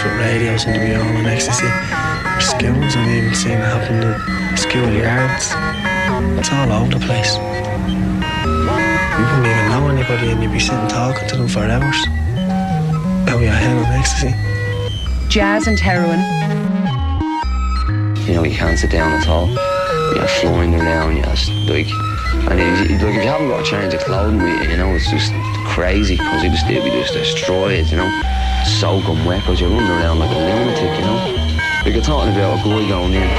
with radios and we all on ecstasy. Or schools, I've even seen it happen in schoolyards. It's all over the place. You wouldn't even know anybody and you'd be sitting talking to them for hours about your head on ecstasy. Jazz and heroin. You know, you can't sit down at all. You're flying around, you're just, like, and if you haven't got a change of clothing with you, you know, it's just crazy, because you be just destroyed, you know, soaking wet, because you're running around like a lunatic, you know. Like, you're talking about a guy going in,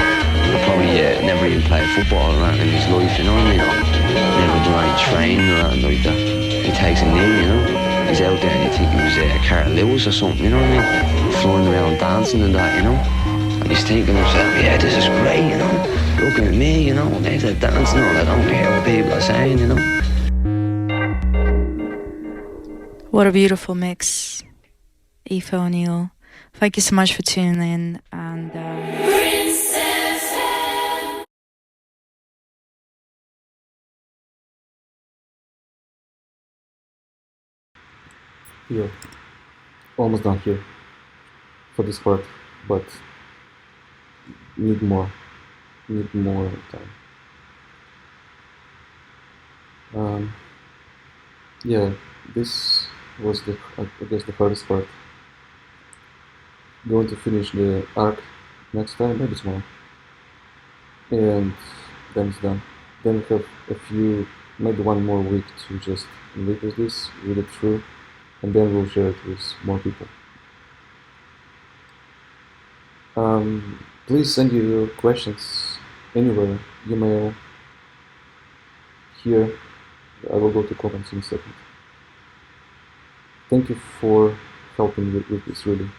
who probably never even played football or anything in his life, you know what I mean, or never done any training or anything like that. He takes a knee, you know, he's out there and you think he was Carl Lewis or something, you know what I mean, flying around dancing and that, you know. And he's thinking to himself, yeah, this is great, you know, looking at me, you know, they're dancing and all, I don't care what people are saying, you know. What a beautiful mix, Aoife O'Neill. Thank you so much for tuning in, and Yeah, almost done here for this part, but need more time. Yeah, this was I guess the hardest part. Going to finish the arc next time, maybe tomorrow, and then it's done. Then we have maybe one more week to just live with this, read it through, and then we'll share it with more people. Please send your questions anywhere, email, here. I will go to comments in a second. Thank you for helping with this, really.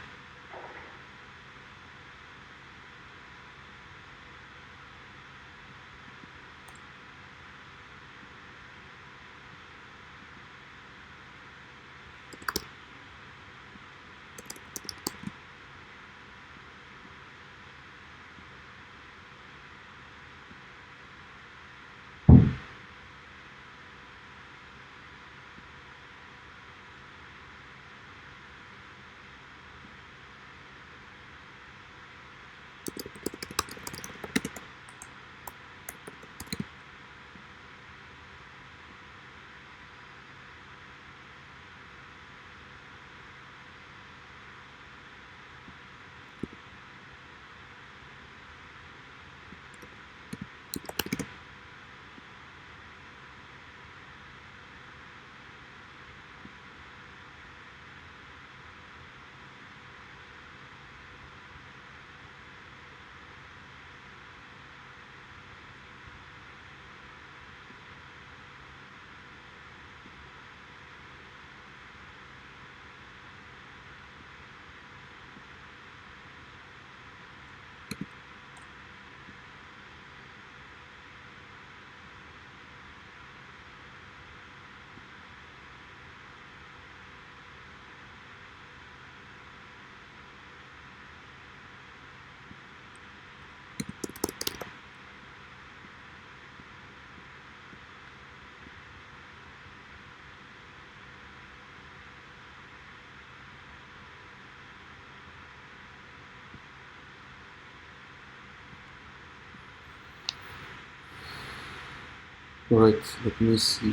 Alright, let me see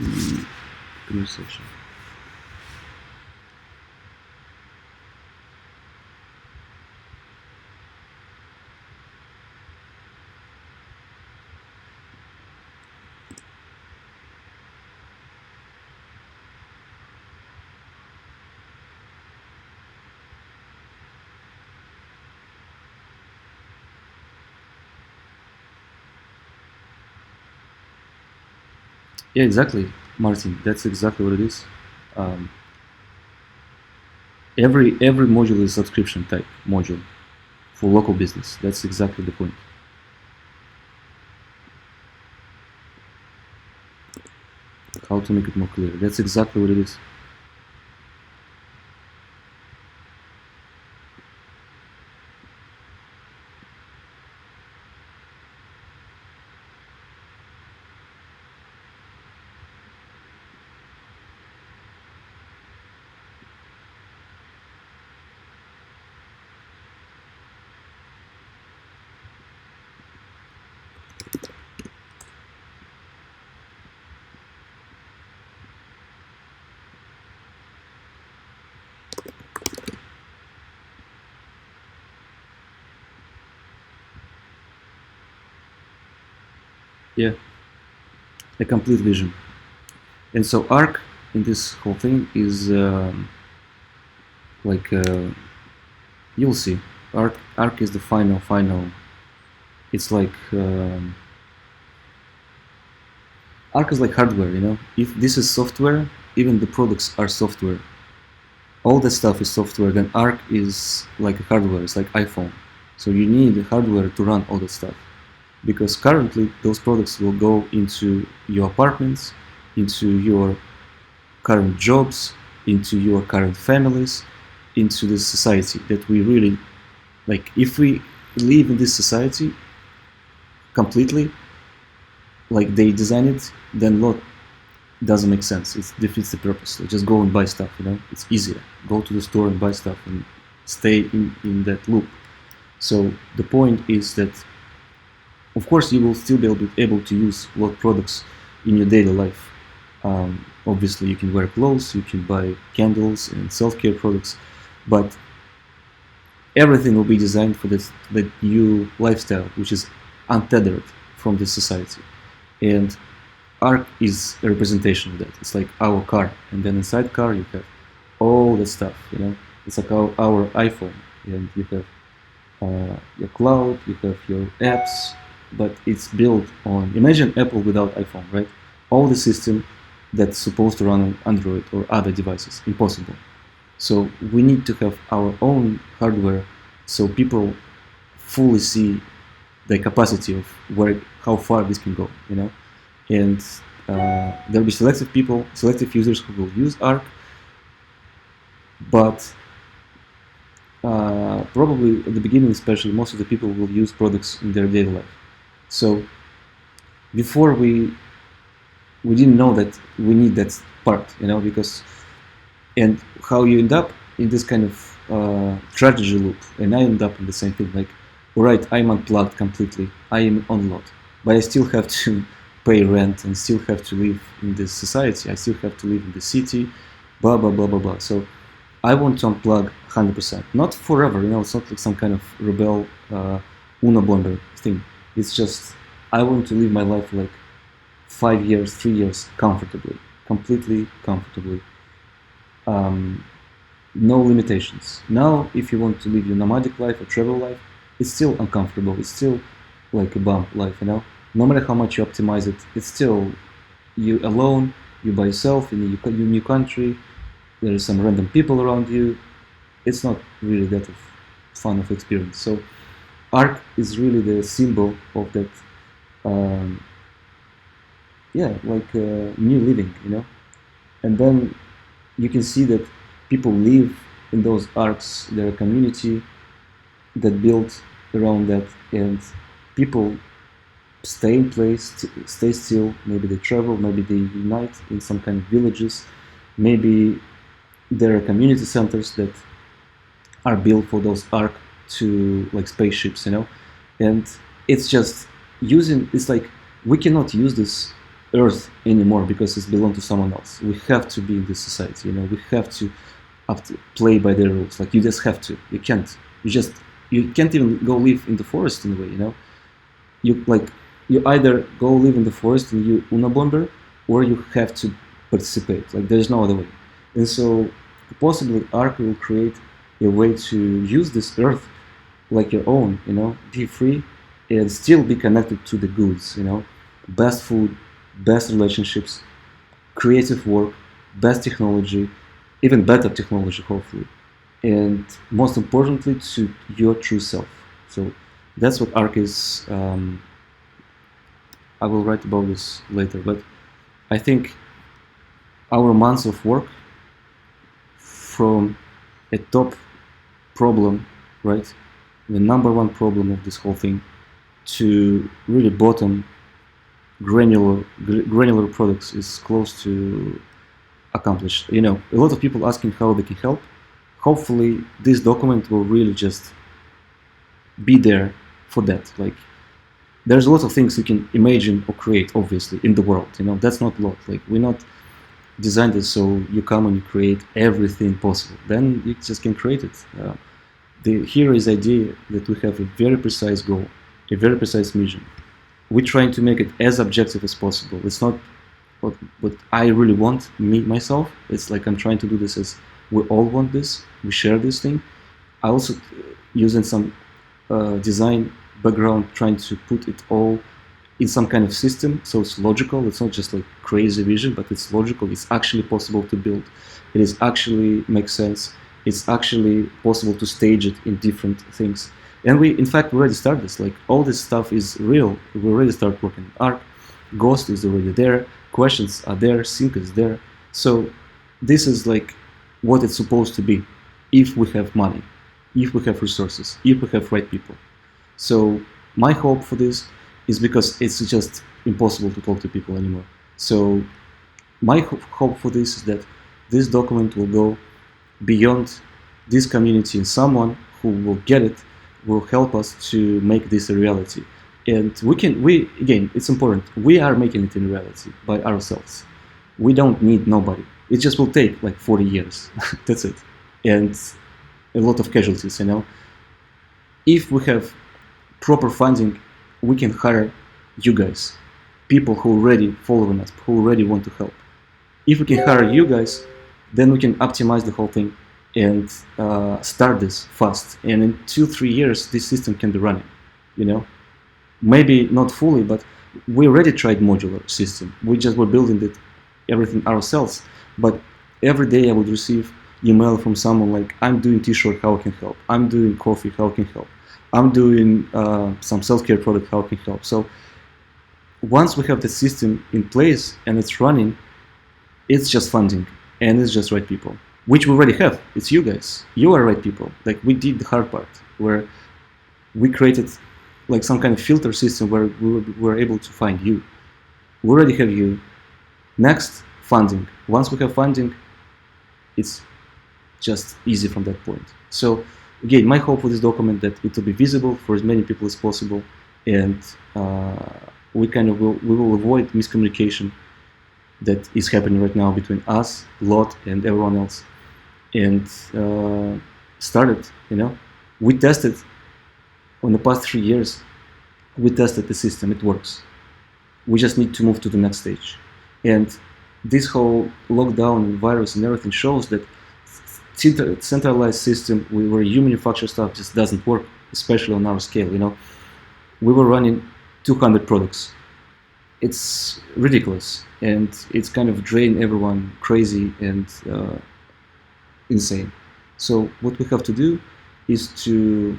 the session. Yeah, exactly, Martin. That's exactly what it is. Every module is subscription type module for local business. That's exactly the point. How to make it more clear. That's exactly what it is. Yeah, a complete vision. And so Arc in this whole thing is you'll see. Arc is the final. It's like Arc is like hardware, you know. If this is software, even the products are software. All the stuff is software. Then Arc is like a hardware. It's like iPhone. So you need the hardware to run all that stuff. Because currently those products will go into your apartments, into your current jobs, into your current families, into this society that we really like. If we live in this society completely like they design it, then lot doesn't make sense. It defeats the purpose. Like just go and buy stuff, you know. It's easier. Go to the store and buy stuff and stay in that loop. So the point is that of course you will still be able to use lot products in your daily life. Obviously you can wear clothes, you can buy candles and self-care products, but everything will be designed for this new lifestyle, which is untethered from this society. And Arc is a representation of that. It's like our car, and then inside car you have all that stuff, you know. It's like our iPhone, and you have your cloud, you have your apps, but it's built on, imagine Apple without iPhone, right? All the system that's supposed to run on Android or other devices, impossible. So we need to have our own hardware so people fully see the capacity of how far this can go, you know. And there'll be selective users who will use Arc, but probably at the beginning especially, most of the people will use products in their daily life. So before we didn't know that we need that part, you know, because, and how you end up in this kind of strategy loop, and I end up in the same thing, like, all right, I'm unplugged completely, I am on lot, but I still have to pay rent and still have to live in this society, I still have to live in the city, blah, blah, blah, blah, blah. So I want to unplug 100%, not forever, you know, it's not like some kind of rebel Unabomber thing. It's just, I want to live my life like 5 years, 3 years, comfortably, completely comfortably. No limitations. Now, if you want to live your nomadic life or travel life, it's still uncomfortable. It's still like a bump life, you know. No matter how much you optimize it, it's still you alone, you by yourself in your new country. There is some random people around you. It's not really that fun of experience. So Arc is really the symbol of that, new living, you know. And then you can see that people live in those arcs. There are a community that built around that, and people stay in place, stay still. Maybe they travel, maybe they unite in some kind of villages. Maybe there are community centers that are built for those arc to like spaceships, you know. And it's just it's like we cannot use this Earth anymore because it's belong to someone else. We have to be in this society, you know. We have to play by their rules. Like you just have to. You can't. You can't even go live in the forest in a way, you know. You either go live in the forest and you Unabomber, or you have to participate. Like there's no other way. And so possibly Arc will create a way to use this Earth like your own, you know, be free and still be connected to the goods, you know, best food, best relationships, creative work, best technology, even better technology, hopefully, and most importantly, to your true self. So that's what Arc is. I will write about this later, but I think our months of work from a top problem, right, the number one problem of this whole thing, to really bottom granular products is close to accomplished. You know, a lot of people asking how they can help. Hopefully this document will really just be there for that. Like there's a lot of things you can imagine or create, obviously, in the world, you know. That's not a lot. Like we're not designed it so you come and you create everything possible, then you just can create it. Here is the idea that we have a very precise goal, a very precise mission, we're trying to make it as objective as possible. It's not what I really want, me, myself. It's like I'm trying to do this as we all want this, we share this thing. I also using some design background, trying to put it all in some kind of system, so it's logical. It's not just like crazy vision, but it's logical. It's actually possible to build. It is actually makes sense. It's actually possible to stage it in different things. And we, in fact, already started this. Like all this stuff is real. We already start working on Arc. Ghost is already there. Questions are there. Sync is there. So this is like what it's supposed to be, if we have money, if we have resources, if we have right people. So my hope for this is because it's just impossible to talk to people anymore. So my hope for this is that this document will go beyond this community, and someone who will get it will help us to make this a reality. And again, it's important. We are making it in reality by ourselves. We don't need nobody. It just will take like 40 years. That's it. And a lot of casualties, you know. If we have proper funding, we can hire you guys, people who already following us, who already want to help. If we can hire you guys, then we can optimize the whole thing and start this fast. And in 2-3 years, this system can be running, you know. Maybe not fully, but we already tried modular system. We just were building it, everything ourselves. But every day I would receive email from someone like, I'm doing t-shirt, how I can help? I'm doing coffee, how I can help? I'm doing some self-care product, how I can help? So once we have the system in place and it's running, it's just funding and it's just right people, which we already have. It's you guys. You are right people. Like we did the hard part where we created like some kind of filter system where we were able to find you. We already have you. Next, funding. Once we have funding, it's just easy from that point. So again, my hope for this document that it will be visible for as many people as possible, and we will avoid miscommunication that is happening right now between us, Lot, and everyone else. And started, you know, we tested on the past 3 years. We tested the system; it works. We just need to move to the next stage. And this whole lockdown and virus and everything shows that centralized system where you manufacture stuff just doesn't work, especially on our scale. You know, we were running 200 products. It's ridiculous, and it's kind of drained everyone crazy and insane. So what we have to do is to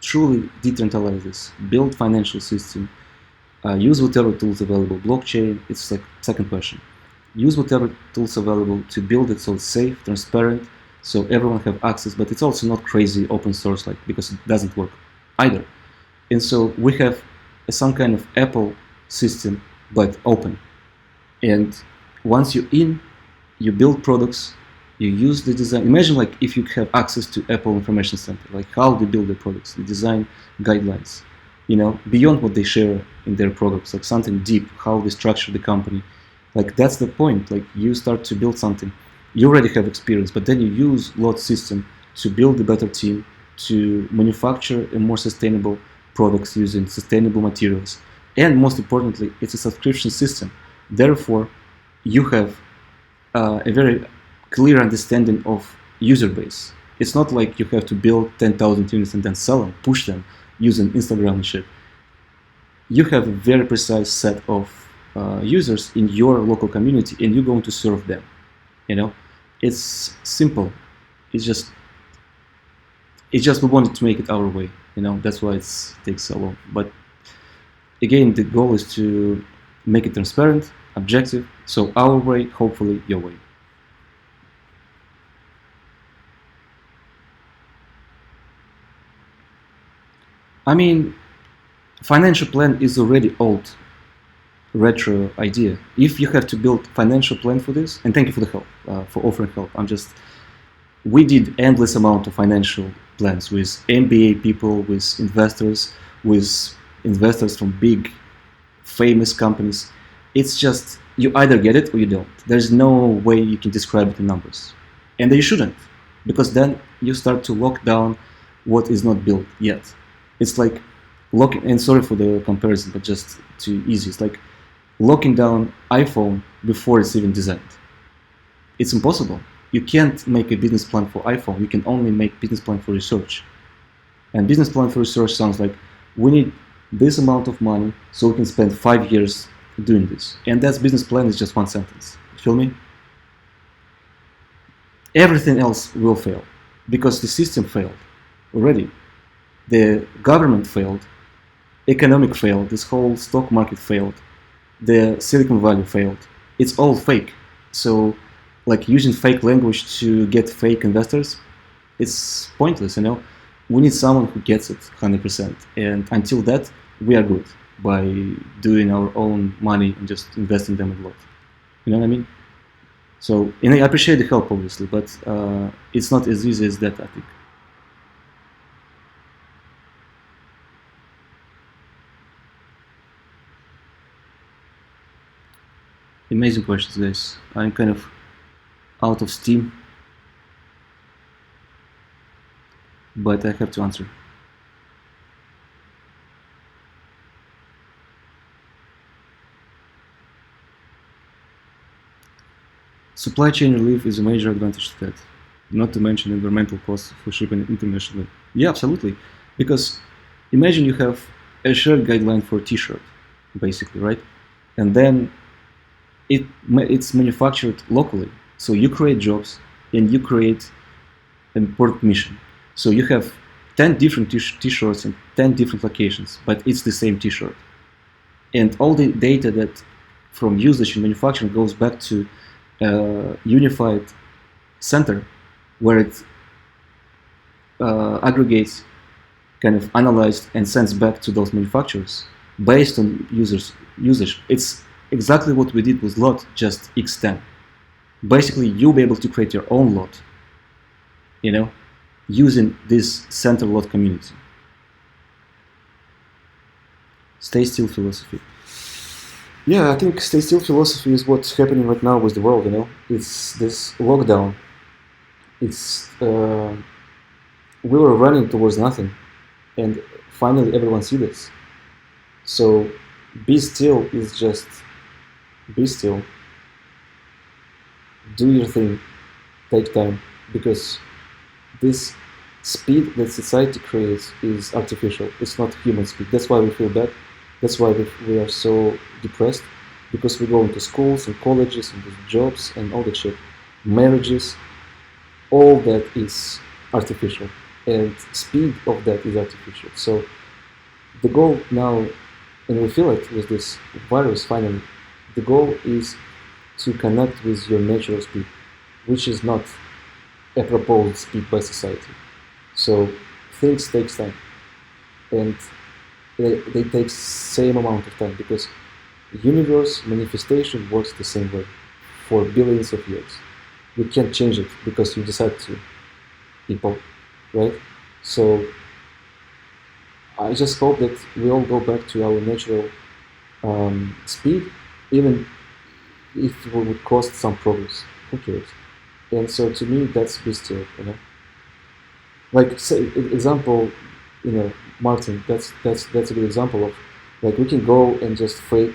truly decentralize this, build financial system, use whatever tools available. Blockchain, it's like second question. Use whatever tools available to build it so it's safe, transparent, so everyone have access, but it's also not crazy open source, like, because it doesn't work either. And so we have some kind of Apple system, but open. And once you're in, you build products, you use the design. Imagine like if you have access to Apple Information Center, like how they build their products, the design guidelines, you know, beyond what they share in their products, like something deep, how they structure the company. Like that's the point. Like you start to build something, you already have experience, but then you use Lot system to build a better team, to manufacture a more sustainable products using sustainable materials. And most importantly, it's a subscription system. Therefore, you have a very clear understanding of user base. It's not like you have to build 10,000 units and then sell them, push them using Instagram and shit. You have a very precise set of users in your local community, and you're going to serve them. You know, it's simple. It's just we wanted to make it our way. You know, that's why it takes so long. But again, the goal is to make it transparent, objective. So our way, hopefully your way. I mean, financial plan is already old, retro idea. If you have to build financial plan for this, and thank you for the help, for offering help. We did endless amount of financial plans with MBA people, with investors from big, famous companies. It's just, you either get it or you don't. There's no way you can describe it in numbers. And you shouldn't, because then you start to lock down what is not built yet. It's like and sorry for the comparison, but just too easy. It's like locking down iPhone before it's even designed. It's impossible. You can't make a business plan for iPhone. You can only make business plan for research. And business plan for research sounds like we need this amount of money so we can spend 5 years doing this. And that business plan is just one sentence. You feel me? Everything else will fail because the system failed already. The government failed, economic failed, this whole stock market failed, the Silicon Valley failed. It's all fake. So like using fake language to get fake investors, it's pointless, you know? We need someone who gets it 100%. And until that, we are good by doing our own money and just investing them a lot. You know what I mean? So, and I appreciate the help, obviously, but it's not as easy as that, I think. Amazing questions, guys. I'm kind of out of steam, but I have to answer. Supply chain relief is a major advantage to that, not to mention environmental costs for shipping internationally. Yeah, absolutely. Because imagine you have a shared guideline for a t-shirt, basically, right? And then it's manufactured locally. So you create jobs and you create an important mission. So you have 10 different t-shirts in 10 different locations, but it's the same t-shirt. And all the data that from usage and manufacturing goes back to a unified center where it aggregates, kind of analyzed and sends back to those manufacturers based on usage. It's exactly what we did with lot, just X10. Basically, you'll be able to create your own lot, you know, using this center lot community. Stay still philosophy. Yeah, I think stay still philosophy is what's happening right now with the world, you know. It's this lockdown. It's we were running towards nothing, and finally everyone sees this. So be still is just be still. Do your thing. Take time, because this speed that society creates is artificial. It's not human speed. That's why we feel bad. That's why we are so depressed, because we go into schools and colleges and jobs and all that shit. Marriages, all that is artificial, and speed of that is artificial. So the goal now, and we feel it with this virus finally, the goal is to connect with your natural speed, which is not a proposed speed by society. So things takes time, and they take same amount of time, because universe manifestation works the same way for billions of years. You can't change it because you decide to, people, right? So I just hope that we all go back to our natural speed, even if it would cost some progress. Who cares? And so to me, that's be still, you know. Like, say, example, you know, Martin, that's a good example of, like, we can go and just fake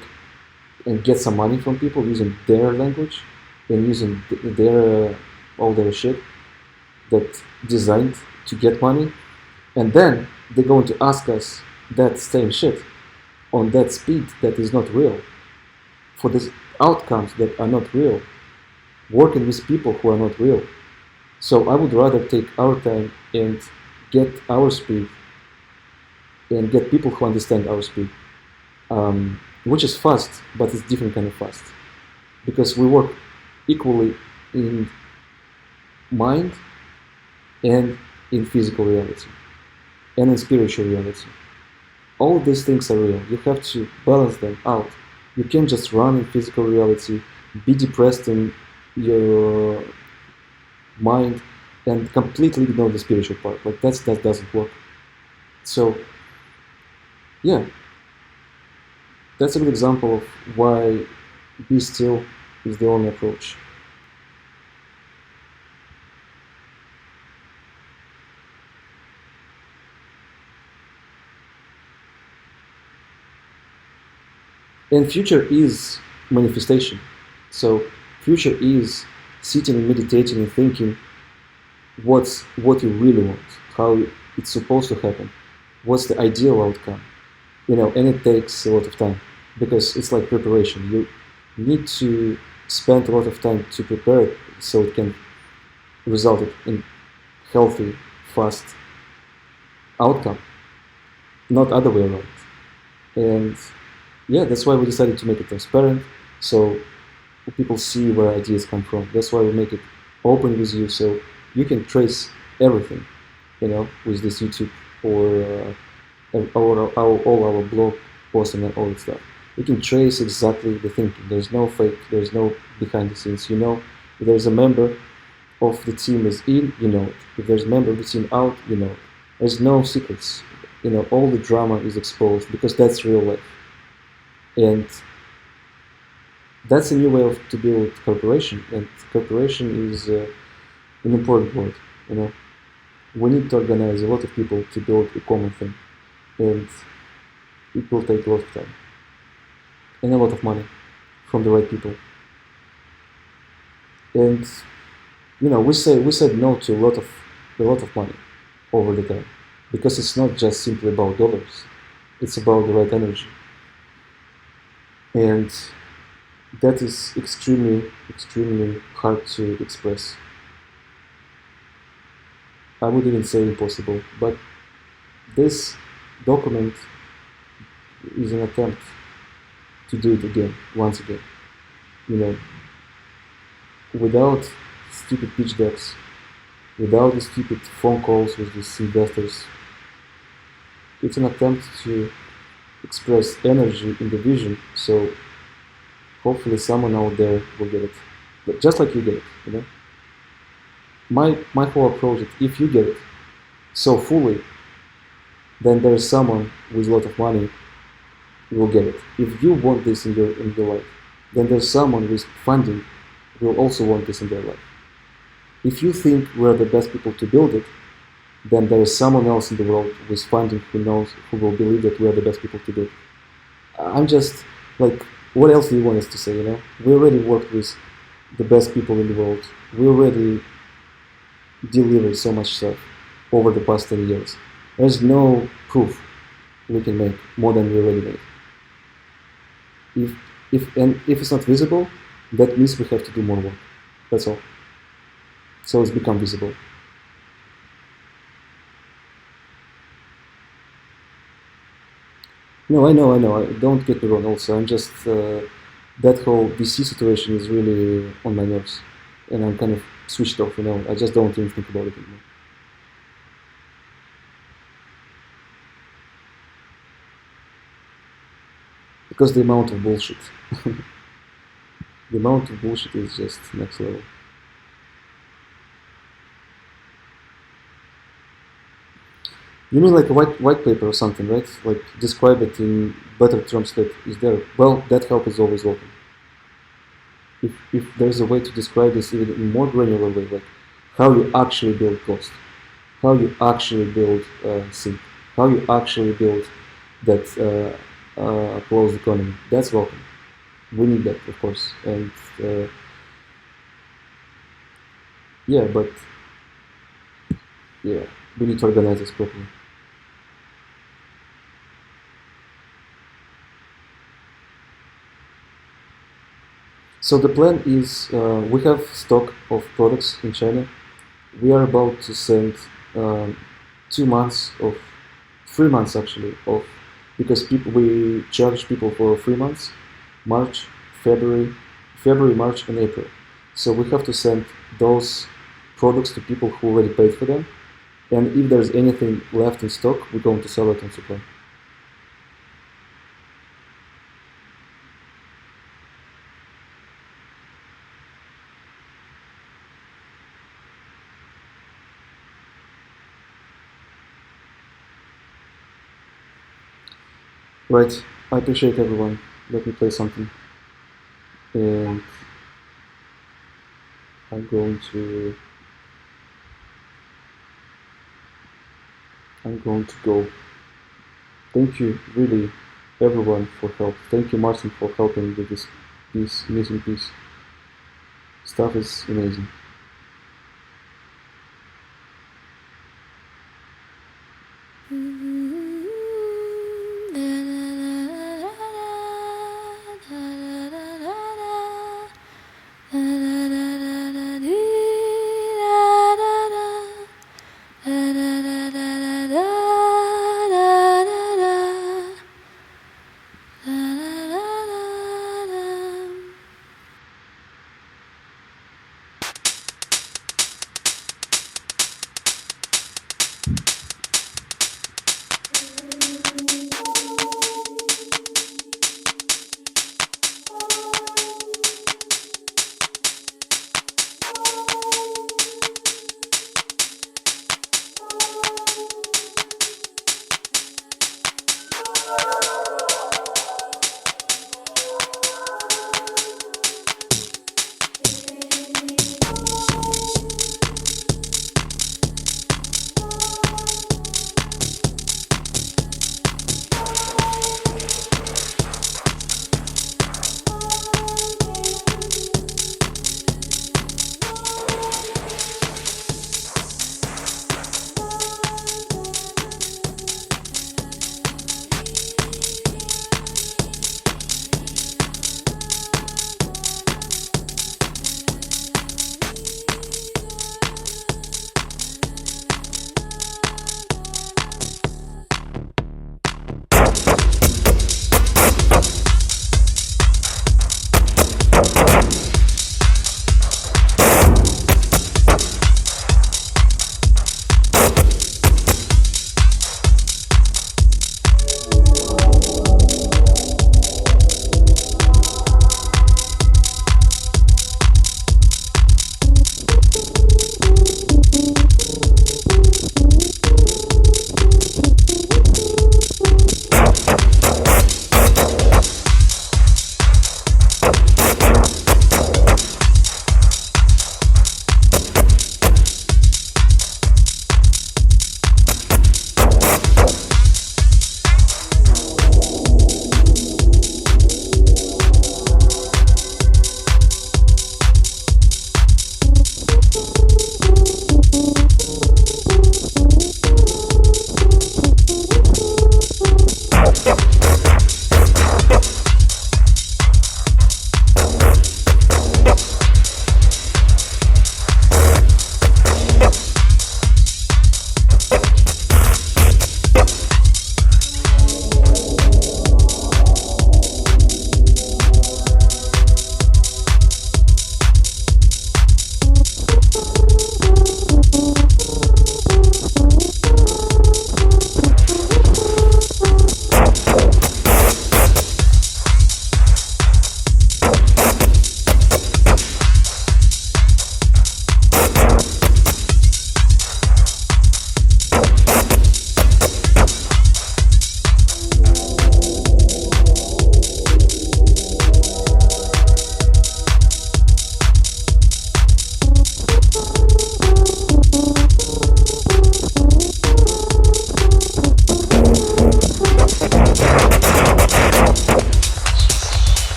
and get some money from people using their language and using their all their shit that designed to get money, and then they're going to ask us that same shit on that speed that is not real, for these outcomes that are not real, working with people who are not real. So I would rather take our time and get our speed and get people who understand our speed, which is fast, but it's different kind of fast, because we work equally in mind and in physical reality and in spiritual reality. All these things are real. You have to balance them out. You can't just run in physical reality, be depressed in your mind, and completely ignore the spiritual part. Like that doesn't work. So yeah, that's a good example of why be still is the only approach. And future is manifestation. So future is sitting and meditating and thinking what you really want, how it's supposed to happen, what's the ideal outcome, and it takes a lot of time because it's like preparation. You need to spend a lot of time to prepare it so it can result in healthy, fast outcome, not other way around. And yeah, that's why we decided to make it transparent so people see where ideas come from. That's why we make it open with you so you can trace everything, with this YouTube or all our blog posts and all that stuff. You can trace exactly the thinking. There's no fake, there's no behind the scenes. If there's a member of the team is in, you know it. If there's a member of the team out, you know it. There's no secrets. All the drama is exposed because that's real life. And that's a new way to build cooperation. And cooperation is an important word. We need to organize a lot of people to build a common thing. And it will take a lot of time. And a lot of money from the right people. And we said no to a lot of money over the time, because it's not just simply about dollars, it's about the right energy, and that is extremely, extremely hard to express. I would even say impossible, but this document is an attempt to do it again, once again, without stupid pitch decks, without the stupid phone calls with these investors. It's an attempt to express energy in the vision, so hopefully someone out there will get it. But just like you get it, My whole approach is, if you get it so fully, then there's someone with a lot of money who will get it. If you want this in your life, then there's someone with funding who will also want this in their life. If you think we're the best people to build it, then there is someone else in the world with funding who will believe that we are the best people to do it. I'm just like, what else do you want us to say, We already worked with the best people in the world. We already delivered so much stuff over the past 10 years. There's no proof we can make more than we already made. If it's not visible, that means we have to do more work. That's all. So it's become visible. No, I know. Don't get me wrong. Also, I'm just that whole VC situation is really on my nerves, and I'm kind of switched off. I just don't even think about it anymore. Because the amount of bullshit, is just next level. You mean like a white paper or something, right? Like describe it in better terms that is there. Well, that help is always welcome. If there's a way to describe this even in more granular way, like how you actually build cost, how you actually build sync, how you actually build that closed economy, that's welcome. We need that, of course. And we need to organize this properly. So the plan is, we have stock of products in China. We are about to send 3 months actually, because we charge people for 3 months, March, February, March, and April. So we have to send those products to people who already paid for them. And if there's anything left in stock, we're going to sell it on supply. Right, I appreciate everyone. Let me play something. And I'm going to go. Thank you really everyone for help. Thank you, Martin, for helping with this missing piece. Stuff is amazing.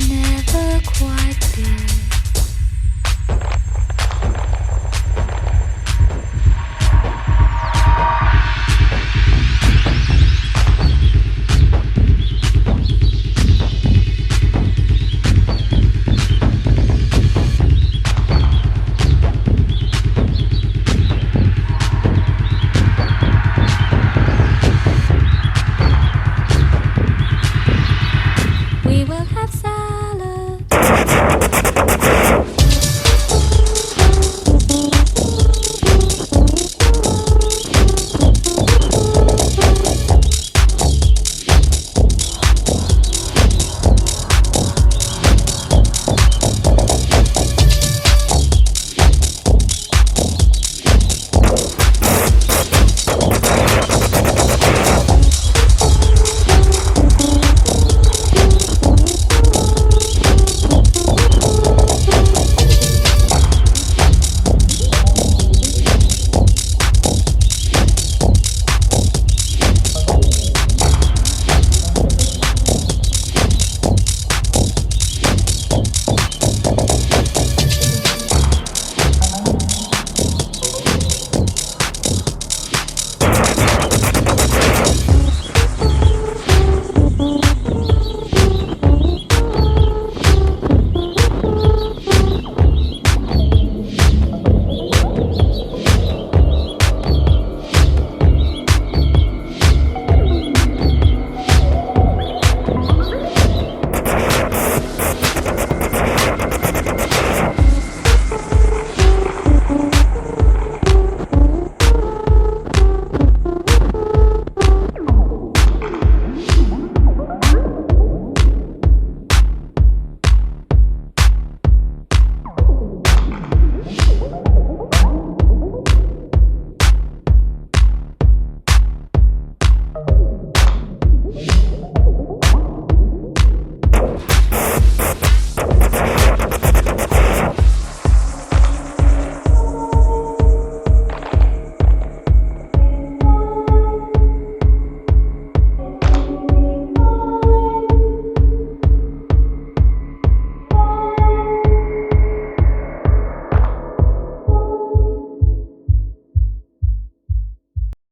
never quite did.